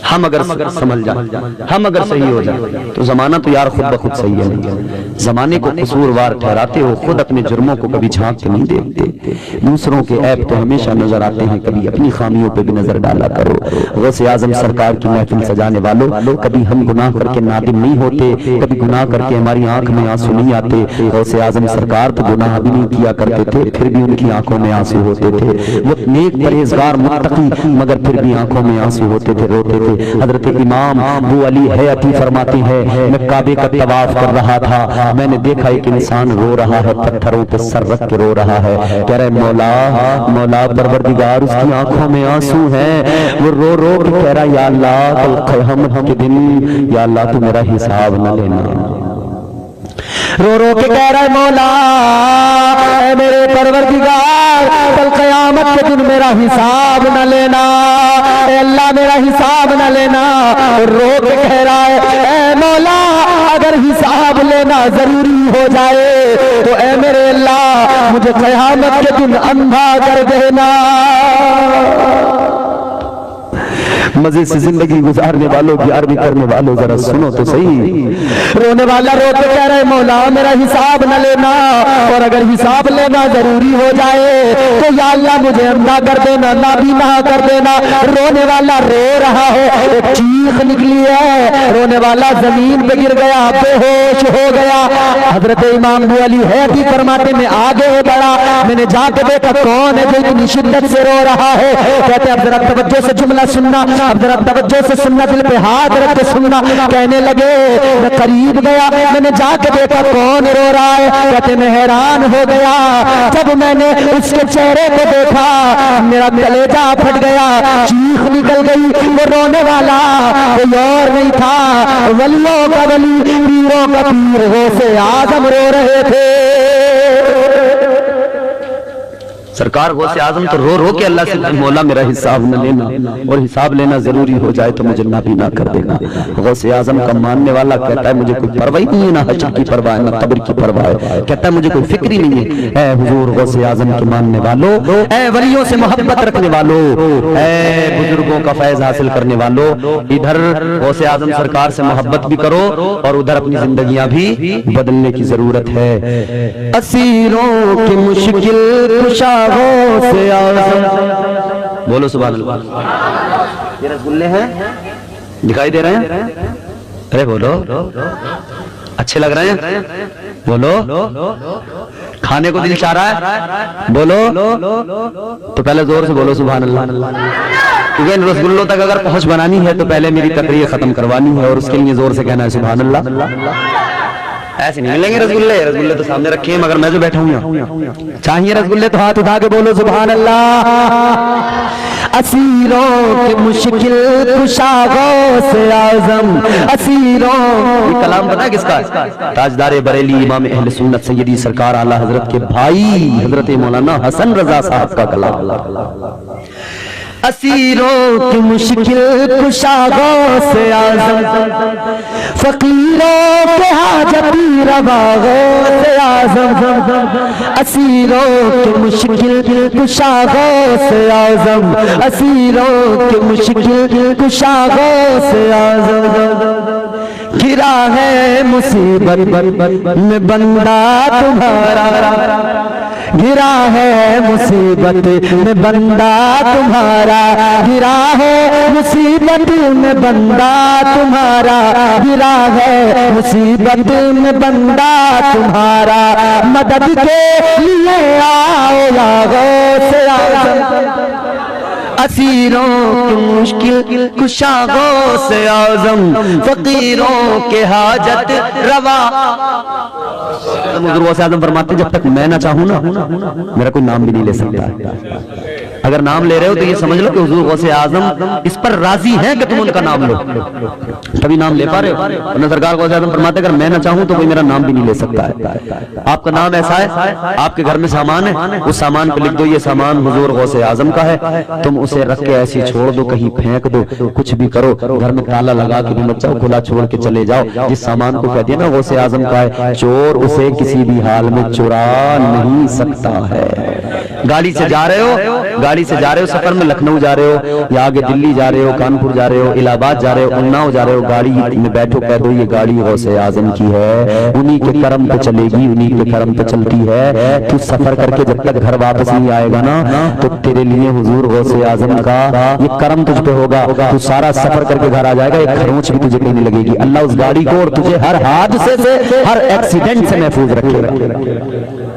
[SPEAKER 3] हम अगर समझ जाए, हम अगर सही हो जाए तो जमाना तो यार खुद ब खुद सही है। जमाने को कसूरवार ठहराते हो, खुद अपने जुर्मों को कभी झांक के नहीं देखते। दूसरों के ऐब तो हमेशा नजर आते हैं, कभी अपनी खामियों पे भी नजर डाला करो। गौसे आजम सरकार की महफिल सजाने वालों, कभी हम गुनाह करके नादिम नहीं होते, कभी गुनाह करके हमारी आंख में आंसू नहीं आते। गौसे आजम सरकार तो गुनाह भी नहीं किया करते थे, फिर भी उनकी आंखों में आंसू होते थे। वो नेक परहेजगार मुत्तकी, मगर फिर भी आंखों में आंसू होते थे, रोते थे। हजरत इमाम अबू अली हयाती फरमाते हैं, मैं काबे का तवाफ कर रहा था, मैंने देखा एक इंसान रो रहा है, पत्थरों पे सर रख के रो रहा है, कह रहे मौला परवरदिगार, उसकी आंखों में आंसू हैं, वो रो रो के कह रहा या अल्लाह कल क़यामत के दिन या अल्लाह तू मेरा हिसाब न लेना। रो रो के कह रहा है मौला मेरे परवरदिगार, कल क़यामत के दिन मेरा हिसाब न लेना, अल्लाह मेरा हिसाब न लेना। रो के कह रहा है मौला अगर हिसाब लेना जरूरी हो जाए तो ऐ मेरे अल्लाह मुझे क़यामत के दिन अंधा कर देना। मजे से जिंदगी गुजारने वालों, प्यार भी करने वालों, जरा सुनो तो सही। रोने वाला रो के कह रहे मौला मेरा हिसाब न लेना, और अगर हिसाब लेना जरूरी हो जाए तो या अल्लाह मुझे अंधा कर देना, नाबीना कर देना। रोने वाला रो रहा है, एक चीख निकली है, रोने वाला जमीन पे गिर गया, बेहोश हो गया। हजरत इमाम अबू अली हयाती फरमाते में आगे बढ़ा, मैंने जाके देखा कौन है जो इतनी शिद्दत से रो रहा है। कहते अब जरा तवज्जो से जुमला सुनना, अब जरा तवज्जो से सुनना, दिल पे हाथ रख के सुनना। कहने लगे मैं करीब गया, मैंने जाके देखा कौन रो रहा है। कहते मैं हैरान हो गया, जब मैंने उसके चेहरे को देखा मेरा कलेजा फट गया, चीख निकल गई। वो रोने वाला कोई और नहीं था, वलियों का वली, पीरों का पीर गौसे आजम रो रहे थे। सरकार गौसे आजम तो रो रो के अल्लाह से मौला मेरा हिसाब न लेना, और हिसाब लेना जरूरी हो जाए तो मुझे नाबीना कर देना। गौसे आजम का मानने वाला कहता है मुझे कोई परवाह नहीं है, ना हश्र की परवाह है, ना कब्र की परवाह है, कहता है मुझे कोई फिक्र ही नहीं है। ऐ हुजूर गौसे आजम के मानने वालों, ऐ वलियों से मोहब्बत रखने वालों, ऐ बुजुर्गों का फैज हासिल करने वालों, इधर गौसे आजम सरकार से मोहब्बत भी करो और उधर अपनी जिंदगियां भी बदलने की जरूरत है। असीरों की मुश्किल कुशा से बोलो सुभान अल्लाह। ये रसगुल्ले हैं, दिखाई दे रहे हैं? अरे बोलो, अच्छे लग रहे हैं? बोलो, खाने को दिल चाह रहा है? बोलो, तो पहले जोर से बोलो सुभान अल्लाह। क्योंकि इन रसगुल्लों तक अगर पहुंच बनानी है तो पहले मेरी तकरीर खत्म करवानी है, और उसके लिए जोर से कहना है सुभान अल्लाह। ऐसे नहीं मिलेंगे रसगुल्ले, रसगुल्ले तो सामने रखे हैं, मगर मैं जो बैठा हूँ यहाँ चाहिए रसगुल्ले तो हाथ उठा के बोलो सुभान अल्लाह। असीरों के मुश्किल कुशा गौसे आज़म, असीरों, ये कलाम पता है किसका? ताजदार बरेली इमाम अहले सुन्नत सैयदी सरकार आला हजरत के भाई हजरत मौलाना हसन रजा साहब का कलाम। असीरों की मुश्किल कुशा गौसे आज़म, फकीरों के हाजती रवा गौसे आज़म, असीरों की मुश्किल कुशा गौसे आज़म, असीरों की मुश्किल कुशा गौसे आज़म। गिरा है मुसीबत में बंदा तुम्हारा, गिरा है मुसीबत में बंदा तुम्हारा, गिरा है मुसीबत में बंदा तुम्हारा, गिरा है मुसीबत में बंदा तुम्हारा, मदद के लिए आओ या गौसे आज़म। असीरों की मुश्किल कुशा गौसे आज़म, फकीरों के हाजत रवा। हुज़ूर गौसे आज़म फरमाते जब तक मैं ना चाहूं ना मेरा कोई नाम भी नहीं ले सकता। अगर नाम ले रहे हो तो ये समझ लो कि हुज़ूर गौसे आज़म इस पर राजी हैं कि तुम उनका नाम लो, तभी नाम ले पा रहे हो। वरना सरकार गौसे आज़म फरमाते अगर मैं ना चाहूं तो कोई मेरा नाम भी नहीं ले सकता है। आपका नाम ऐसा है, आपके घर में सामान है, उस सामान पे लिख दो ये सामान हुज़ूर गौसे आज़म का है, तुम उसे रख के ऐसे छोड़ दो, कहीं फेंक दो, कुछ भी करो, घर में ताला लगा के भी मत जाओ, खुला छोड़ के चले जाओ। जिस सामान को कहते हैं ना गौसे आज़म का है, चोर उसे किसी भी हाल में चुरा नहीं सकता है। गाड़ी से जा रहे हो, गाड़ी से जा रहे हो, सफर में लखनऊ जा रहे हो या आगे दिल्ली जा रहे हो, कानपुर जा रहे हो, इलाहाबाद जा रहे हो, उन्नाव जा रहे हो, गाड़ी में बैठो, कह दो ये गाड़ी गौसे आज़म की है, उन्हीं के करम पे चलेगी, उन्हीं के करम पे चलती है। तू सफर करके जब तक घर वापस नहीं आएगा ना तो तेरे लिए हुजूर गौसे आज़म का ये करम तुझ पे होगा, तू सारा सफर करके घर आ जाएगा, एक खरोंच भी तुझे कहीं नहीं लगेगी। अल्लाह उस गाड़ी को और तुझे हर हादसे से, हर एक्सीडेंट से महफूज रखेगा।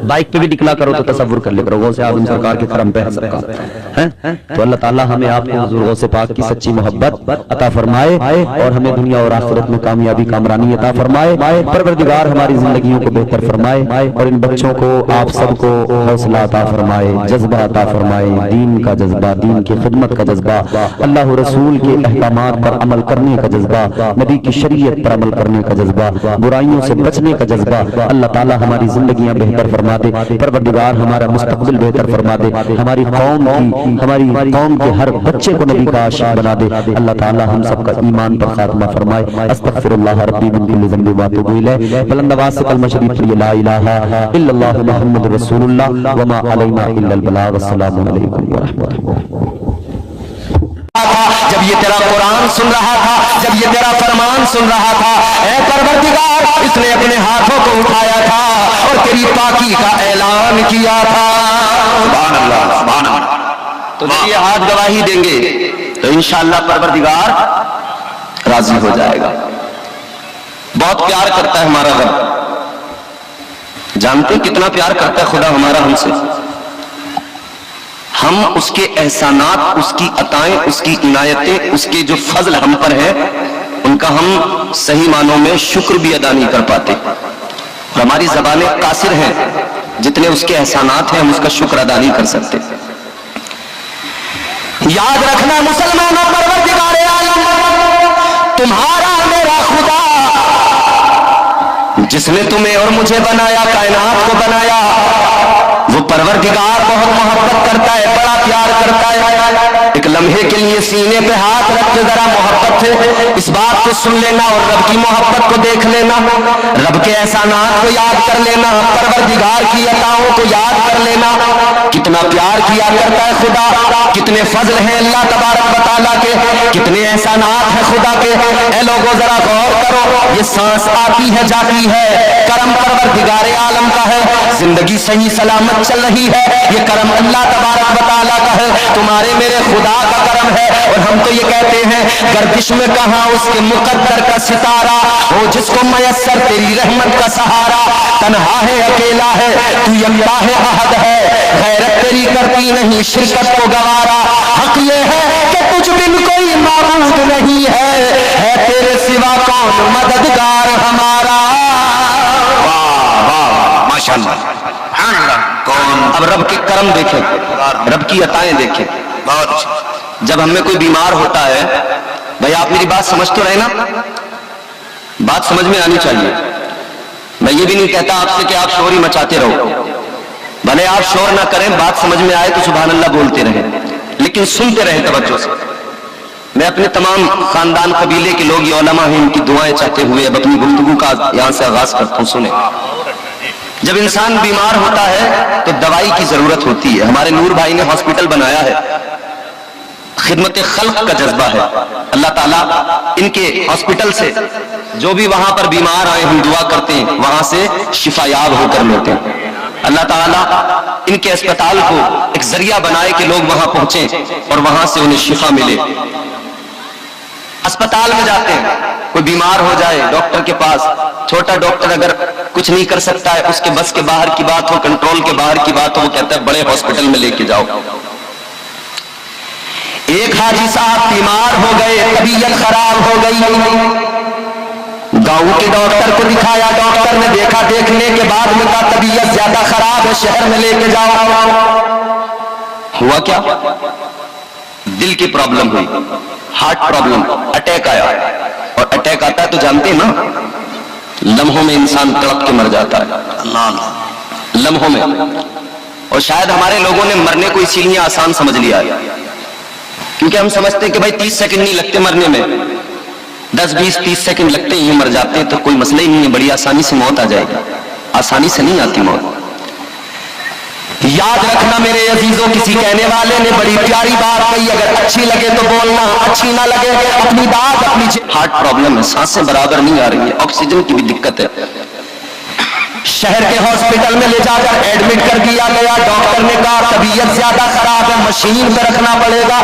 [SPEAKER 3] बाइक पे भी निकला करो तो तसव्वुर कर ले करो गौसे आज़म सरकार के करम पे है सरकार है। तो अल्लाह ताला हमें आपको हुजूर गौसे पाक की सच्ची मोहब्बत अता फरमाए और हमें दुनिया और आखिरत में कामयाबी कामरानी अता फरमाए। परवरदिगार हमारी जिंदगियों को बेहतर फरमाए और इन बच्चों को आप सबको हौसला अता फरमाए, जज्बा अता फरमाए, दीन का जज्बा, दीन की खिदमत का जज्बा, अल्लाह रसूल के अहकामात पर अमल करने का जज्बा, नबी की शरीयत पर अमल करने का जज्बा, बुराइयों से बचने का जज्बा। अल्लाह ताला हमारी जिंदगियां बेहतर फरमा दे, परवरदिगार हमारा मुस्तकबिल बेहतर फरमा दे, हमारी कौम के हर बच्चे को नबी का आशिक बना दे। अल्लाह ताला हम सबका ईमान पर खात्मा फरमाए। अस्तगफिरुल्लाह रब्बी मिन कुल्ली ज़ंबि व अतूबु इलैह। बुलंद आवाज़ से कलमा शरीफ पढ़िए, ला इलाहा इल्लल्लाह मुहम्मदुर रसूलुल्लाह व मा अलैना इल्लल बलाग। अस्सलामु अलैकुम व रहमतुल्लाह।
[SPEAKER 4] जब ये तेरा कुरान सुन रहा था, जब ये तेरा फरमान सुन रहा था, ऐ परवरदिगार इसने अपने हाथों को उठाया था और तेरी पाकी का ऐलान किया था। सुभान अल्लाह, सुभान अल्लाह। तो जब ये हाथ गवाही देंगे तो इंशाअल्लाह परवरदिगार राजी हो जाएगा। बहुत प्यार करता है हमारा रब, जानते हैं कितना प्यार करता है खुदा हमारा हमसे। हम उसके एहसानात, उसकी अताएं, उसकी इनायतें, उसके जो फजल हम पर है उनका हम सही मानों में शुक्र भी अदा नहीं कर पाते। और हमारी ज़बानें कासिर हैं, जितने उसके एहसानात हैं हम उसका शुक्र अदा नहीं कर सकते। याद रखना मुसलमानों, परवरदिगार आलम तुम्हारा मेरा खुदा, जिसने तुम्हें और मुझे बनाया, कायनात को बनाया, वो परवरदिगार बहुत मोहब्बत करता है, बड़ा प्यार करता है। एक लम्हे के लिए सीने पे हाथ रख के जरा मोहब्बत से इस बात को सुन लेना और रब की मोहब्बत को देख लेना, रब के एहसानात को याद कर लेना, परवरदिगार की अताओं को याद कर लेना। कितना प्यार किया करता है खुदा, कितने फजल हैं अल्लाह तबारक व तआला के, कितने एहसानात हैं खुदा के। ऐ लोगों जरा गौर करो, ये सांस आती है जाती है, करम परवरदिगार आलम का है। जिंदगी सही सलामत चल रही है, ये करम अल्लाह तबारक व तआला का है, तुम्हारे मेरे खुदा का करम है। और हम तो ये कहते हैं गर्दिश में कहां उसके मुकद्दर का सितारा हो, जिसको मयस्सर तेरी रहमत का सहारा। तन्हा है, अकेला है, तू यल्लाह है, अहद है, गैरत तेरी करती नहीं शिरकत को गवारा। हक ये है कि तुझ बिन कोई माबूद नहीं है तेरे सिवा कौन मददगार हमारा। सुभान अल्लाह। कौन? अब रब के करम देखें, रब की अताएं देखें। बहुत जब हमें कोई बीमार होता है, भाई आप मेरी बात समझ तो रहे ना, बात समझ में आनी चाहिए। मैं ये भी नहीं कहता आपसे कि आप शोर ही मचाते रहो, भले आप शोर ना करें, बात समझ में आए तो सुभान अल्लाह बोलते रहें, लेकिन सुनते रहें तवज्जो से। मैं अपने तमाम खानदान कबीले के लोग, ये उलमा हैं, इनकी दुआएं चाहते हुए अब अपनी गुफ्तगू का यहां से आगाज करता हूं। सुने, जब इंसान बीमार होता है तो दवाई की जरूरत होती है। हमारे नूर भाई ने हॉस्पिटल बनाया है, खिदमत खल्क का जज्बा है। अल्लाह ताला इनके हॉस्पिटल से जो भी वहां पर बीमार आए, हम दुआ करते हैं वहां से शिफायाब होकर लौटे। अल्लाह ताला इनके अस्पताल को एक जरिया बनाए कि लोग वहां पहुंचे और वहां से उन्हें शिफा मिले। अस्पताल में जाते हैं, कोई बीमार हो जाए डॉक्टर के पास, छोटा डॉक्टर अगर कुछ नहीं कर सकता है, उसके बस के बाहर की बात हो, कंट्रोल के बाहर की बात हो, वो कहता है बड़े हॉस्पिटल में लेके जाओ। एक हाजी साहब बीमार हो गए, तबीयत खराब हो गई, गांव के डॉक्टर को दिखाया, डॉक्टर ने देखा, देखने के बाद में कहा तबीयत ज्यादा खराब है, शहर में लेके जाओ। हुआ क्या? दिल की प्रॉब्लम हुई, हार्ट प्रॉब्लम, अटैक आया। और अटैक आता है तो जानते हैं ना, लम्हों में इंसान तड़प के मर जाता है, लम्हों में। और शायद हमारे लोगों ने मरने को इसीलिए आसान समझ लिया है, क्योंकि हम समझते हैं कि भाई 30 सेकंड नहीं लगते मरने में, 10, 20, 30 सेकंड लगते ही मर जाते हैं, तो कोई मसला ही नहीं है, बड़ी आसानी से मौत आ जाएगी। आसानी से नहीं आती मौत। याद रखना मेरे अजीजों, किसी कहने वाले ने बड़ी प्यारी बात कही, अगर अच्छी लगे तो बोलना, अच्छी ना लगे अपनी बात अपनी। हार्ट प्रॉब्लम है, सांसें बराबर नहीं आ रही है, ऑक्सीजन की भी दिक्कत है। शहर के हॉस्पिटल में ले जाकर एडमिट कर दिया गया। डॉक्टर ने कहा तबीयत ज्यादा खराब है, मशीन पे रखना पड़ेगा।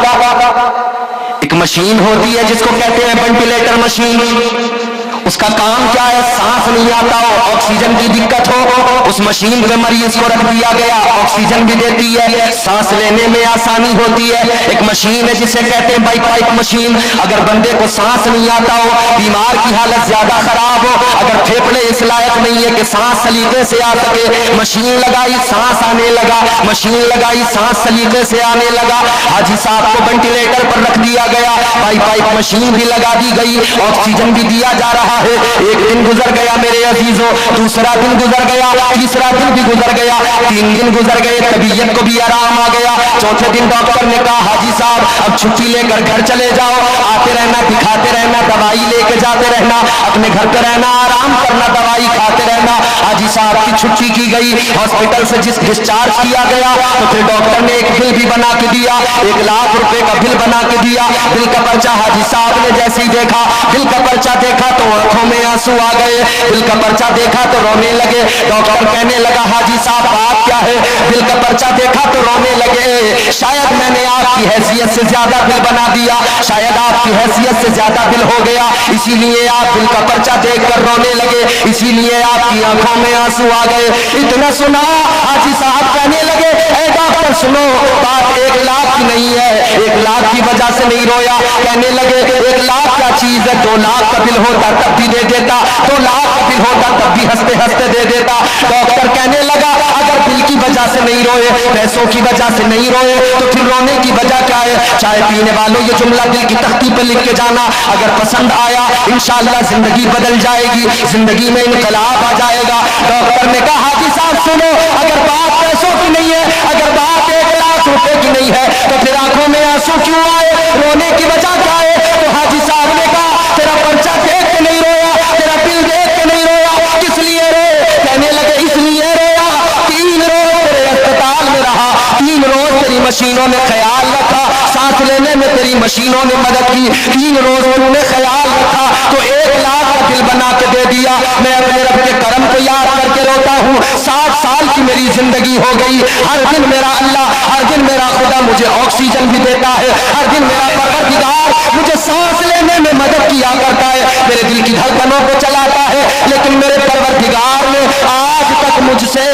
[SPEAKER 4] एक मशीन होती है जिसको कहते हैं वेंटिलेटर मशीन। उसका काम क्या है? सांस नहीं आता हो, ऑक्सीजन की दिक्कत हो, उस मशीन पे मरीज को रख दिया गया, ऑक्सीजन भी देती है, सांस लेने में आसानी होती है। एक मशीन है जिसे कहते हैं बाईपाइप मशीन। अगर बंदे को सांस नहीं आता हो, बीमार की हालत ज्यादा खराब हो, अगर फेफड़े इस लायक नहीं है कि सांस सलीके से आ सके, मशीन लगाई, सांस आने लगा, मशीन लगाई, सांस सलीके से आने लगा। हाजी साहब को वेंटिलेटर पर रख दिया गया, बाईपाइप मशीन भी लगा दी गई, ऑक्सीजन भी दिया जा रहा है। एक दिन गुजर गया मेरे अजीजों, दूसरा दिन गुजर गया, तीसरा दिन भी गुजर गया, 3 दिन गुजर गए, तबीयत को भी आराम आ गया। चौथे दिन डॉक्टर ने कहा हाजी साहब अब छुट्टी लेकर घर चले जाओ, आते रहना, दिखाते रहना, दवाई लेके जाते रहना, अपने घर पे रहना, आराम करना, दवाई खाते रहना। हाजी साहब की छुट्टी की गई, हॉस्पिटल से डिस्चार्ज किया गया, तो फिर डॉक्टर ने एक बिल भी बना के दिया, 1 लाख रुपए का बिल बना के दिया। बिल का पर्चा हाजी साहब ने जैसे ही देखा, बिल का पर्चा देखा तो आंखों में आंसू आ गए, बिल का पर्चा देखा तो रोने लगे। डॉक्टर कहने लगा हाजी साहब बात क्या है? बिल का पर्चा देखा तो रोने लगे, शायद मैंने आपकी हैसियत से ज्यादा बिल बना दिया, शायद आपकी हैसियत से ज्यादा बिल हो गया, इसीलिए आप बिल का पर्चा देखकर रोने लगे, इसीलिए आपकी आंखों में आंसू आ गए। इतना सुना, हाजी साहब कहने लगे ए डॉक्टर सुनो, बात 1 लाख की नहीं है, 1 लाख की वजह से नहीं रोया। कहने लगे 1 लाख क्या चीज है, 2 लाख का बिल होता तब भी दे देता, 2 लाख का बिल होता तब भी हंसते हंसते दे देता। डॉक्टर कहने लगा अगर बिल की वजह से नहीं रोए, पैसों की वजह से नहीं रोए, तो फिर रोने की वजह क्या है? चाय पीने वालों ये जुमला दिल की तख्ती पर लिख के जाना, अगर पसंद आया इंशाअल्लाह जिंदगी बदल जाएगी, जिंदगी में इनकलाब आ जाएगा। डॉक्टर ने कहा हाजी साहब सुनो, अगर बात पैसों की नहीं है, अगर बात 1 लाख रुपए की नहीं है, तो फिर आंखों में आंसू क्यों आए? रोने की वजह क्या है? तो हाजी साहब ने कहा तेरा पर्चा देख के नहीं रोया, तेरा बिल देख के नहीं रोया, किस लिए रोए? कहने लगे इसलिए रोया, 3 रोज तेरे अस्पताल में रहा, 3 रोज तेरी मशीनों ने ख्याल रखा, सांस लेने में तेरी मशीनों ने मदद की, 3 रोज उन्होंने ख्याल रखा, तो 1 लाख का बिल बना के दे दिया। मैं अपने रब के करम को याद करके रोता हूँ, 60 साल की मेरी जिंदगी हो गई, हर दिन मेरा अल्लाह, हर दिन मेरा खुदा मुझे ऑक्सीजन भी देता है, हर दिन मेरा परवरदिगार मुझे सांस लेने में मदद किया करता है, मेरे दिल की धड़कनों को चलाता है। लेकिन मेरे परवरदिगार ने आज तक मुझसे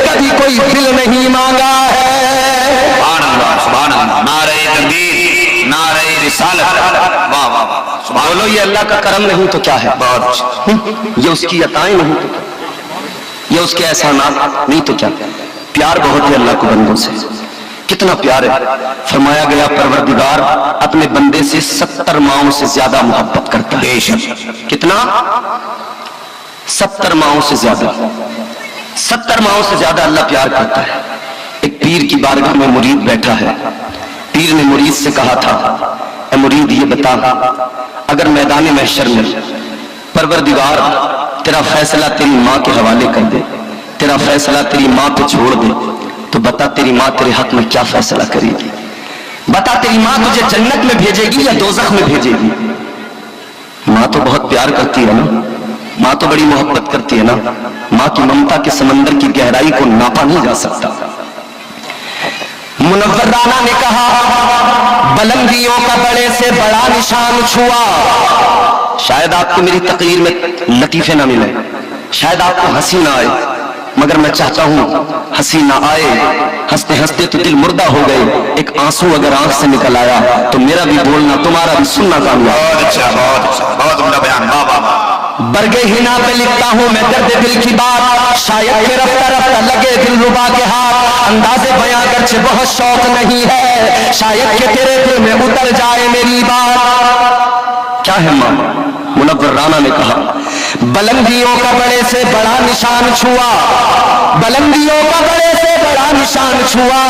[SPEAKER 4] कभी कोई बिल नहीं मांगा है। सुभान अल्लाह, नारे तकबीर, नारे रिसालत, वाह वाह वाह। बोलो ये अल्लाह का करम नहीं तो क्या है? ये उसकी अताएं नहीं तो क्या? या उसके एहसानात? नहीं तो क्या, प्यार बहुत है अल्लाह को बंदों से। कितना प्यार है, फरमाया गया परवरदिगार अपने बंदे से 70 माओं से ज्यादा मोहब्बत करता है। कितना? 70 माओं से ज्यादा, 70 माओं से ज्यादा अल्लाह प्यार करता है। एक पीर की बारगाह में मुरीद बैठा है। पीर ने मुरीद से कहा था, ए मुरीद ये बता, अगर मैदान महशर में परवरदिगार तेरा फैसला तेरी माँ के हवाले कर दे, तेरा फैसला तेरी माँ पे छोड़ दे, तो बता तेरी माँ तेरे हक में क्या फैसला करेगी? बता तेरी माँ तुझे जन्नत में भेजेगी या दोज़ख में भेजेगी? माँ तो बहुत प्यार करती है ना, माँ तो बड़ी मोहब्बत करती है ना। माँ की ममता के समंदर की गहराई को नापा नहीं जा सकता। मुनव्वर राना ने कहा, बुलंदियों का बड़े से बड़ा निशान छुआ। शायद आपको मेरी तकरीर में लतीफे ना मिले, शायद आपको हंसी ना आए, मगर मैं चाहता हूं हंसी ना आए। हंसते हंसते तो दिल मुर्दा हो गए, एक आंसू अगर आंख से निकल आया तो मेरा भी बोलना, तुम्हारा भी सुनना कामयाब।
[SPEAKER 2] बहुत अच्छा, बहुत उम्दा बयान। वाह वाह वाह।
[SPEAKER 4] बरगे हिना पे लिखता हूं मैं दर्द दिल की बात, शायद के रफ्ता रफ्ता लगे दिल रुबा के हाथ। अंदाजे बयां करछे बहुत शौक नहीं है, शायद के तेरे दिल में उतर जाए मेरी बात। क्या है मां? मुनव्वर राना ने कहा, बुलंदियों का बड़े से बड़ा निशान छुआ, बुलंदियों का बड़े से बड़ा निशान छुआ,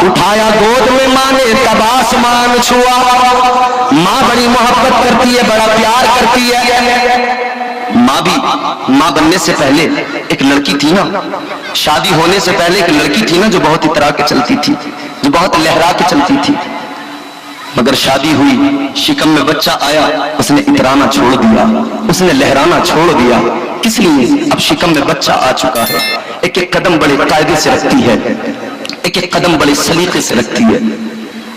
[SPEAKER 4] उठाया गोद में मां ने तब आसमान छुआ। मां बड़ी मोहब्बत करती है, बड़ा प्यार करती है। माँ भी, माँ बनने से पहले एक लड़की थी ना, शादी होने से पहले एक लड़की थी ना जो बहुत इतरा के चलती थी, जो बहुत लहरा के चलती थी। मगर शादी हुई, शिकम में बच्चा आया, उसने इतराना छोड़ दिया, उसने लहराना छोड़ दिया। किस लिए? अब शिकम में बच्चा आ चुका है। एक एक कदम बड़े कायदे से रखती है, एक एक कदम बड़े सलीके से रखती है।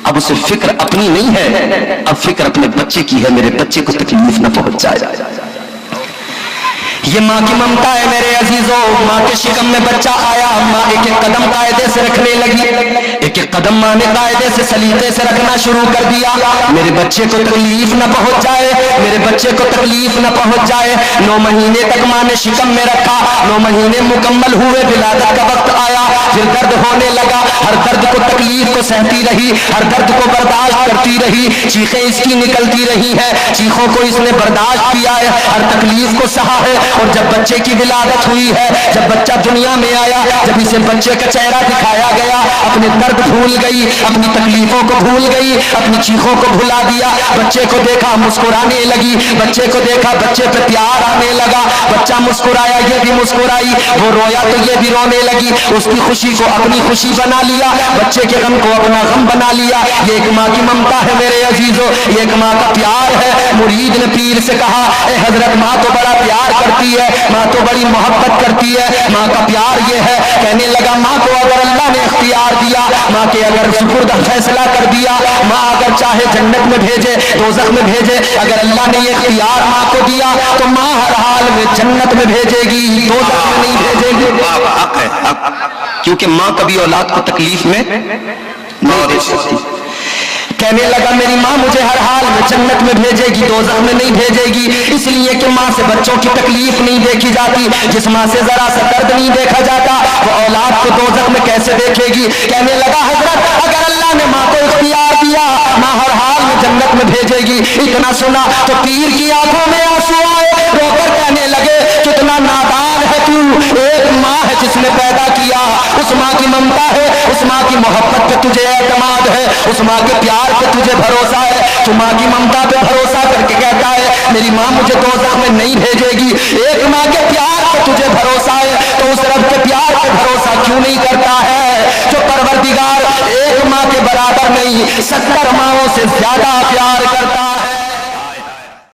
[SPEAKER 4] अब उसे फिक्र अपनी नहीं है, अब फिक्र अपने बच्चे की है, मेरे बच्चे को तकलीफ न पहुंच जाए। ये माँ की ममता है मेरे अजीजों। माँ के शिकम में बच्चा आया, माँ एक एक कदम कायदे से रखने लगी, एक एक कदम माँ ने कायदे से सलीके से रखना शुरू कर दिया। मेरे बच्चे को तकलीफ न पहुंच जाए, मेरे बच्चे को तकलीफ न पहुंच जाए। 9 महीने तक माँ ने शिकम में रखा, 9 महीने मुकम्मल हुए, विलादत का वक्त आया, फिर दर्द होने लगा। हर दर्द को, तकलीफ को सहती रही, हर दर्द को बर्दाश्त करती रही। चीखें इसकी निकलती रही है, चीखों को इसने बर्दाश्त किया है, हर तकलीफ को सहा है। और जब बच्चे की विलादत हुई है, जब बच्चा दुनिया में आया, जब इसे बच्चे का चेहरा दिखाया गया, अपने दर्द भूल गई, अपनी तकलीफों को भूल गई, अपनी चीखों को भुला दिया। बच्चे को देखा, मुस्कुराने लगी, बच्चे को देखा, बच्चे पे प्यार आने लगा। बच्चा मुस्कुराया, ये भी मुस्कुराई, वो रोया तो ये भी रोने लगी। उसकी खुशी को अपनी खुशी बना लिया, बच्चे के गम को अपना गम बना लिया। ये एक माँ की ममता है मेरे अजीजों, ये एक माँ का प्यार है। मुरीद ने पीर से कहा, ए हजरत, माँ तो बड़ा प्यार करती है, माँ तो बड़ी मोहब्बत करती है, माँ का प्यार ये है। कहने लगा, माँ को अगर अल्लाह ने इख्तियार दिया, माँ के अगर सुपुर्द फैसला कर दिया, माँ अगर चाहे जन्नत में भेजे, दोज़ख में भेजे, अगर अल्लाह ने ये इख्तियार माँ को दिया तो माँ हर हाल में जन्नत में भेजेगी, दोज़ख में नहीं भेजेगी।
[SPEAKER 2] हक है, हक।
[SPEAKER 4] क्योंकि माँ कभी औलाद को तकलीफ में नहीं दे सकती। कहने लगा, मेरी माँ मुझे हर हाल में जन्नत में भेजेगी, दोज़ख में नहीं भेजेगी, इसलिए कि माँ से बच्चों की तकलीफ नहीं देखी जाती। जिस माँ से जरा सा दर्द नहीं देखा जाता, वो औलाद को दोज़ख में कैसे देखेगी। कहने लगा, हजरत, अगर अल्लाह ने माँ को इख्तियार दिया, माँ हर हाल में जन्नत में भेजेगी। इतना सुना तो पीर की आंखों में आंसू आए, रोकर कहने लगे, कितना नादान है तू। एक माँ है जिसने पैदा किया, उस माँ की ममता है, उस माँ की मोहब्बत पे तुझे एतमाद है, उस माँ के प्यार पे तुझे भरोसा है। तू माँ की ममता पे भरोसा करके कहता है, मेरी माँ मुझे दोज़ख में नहीं भेजेगी। एक माँ के प्यार पे तुझे भरोसा है, तो उस रब के प्यार पे भरोसा क्यों नहीं करता है, जो परवरदिगार एक माँ के बराबर नहीं 70 माँओं से ज्यादा प्यार करता है।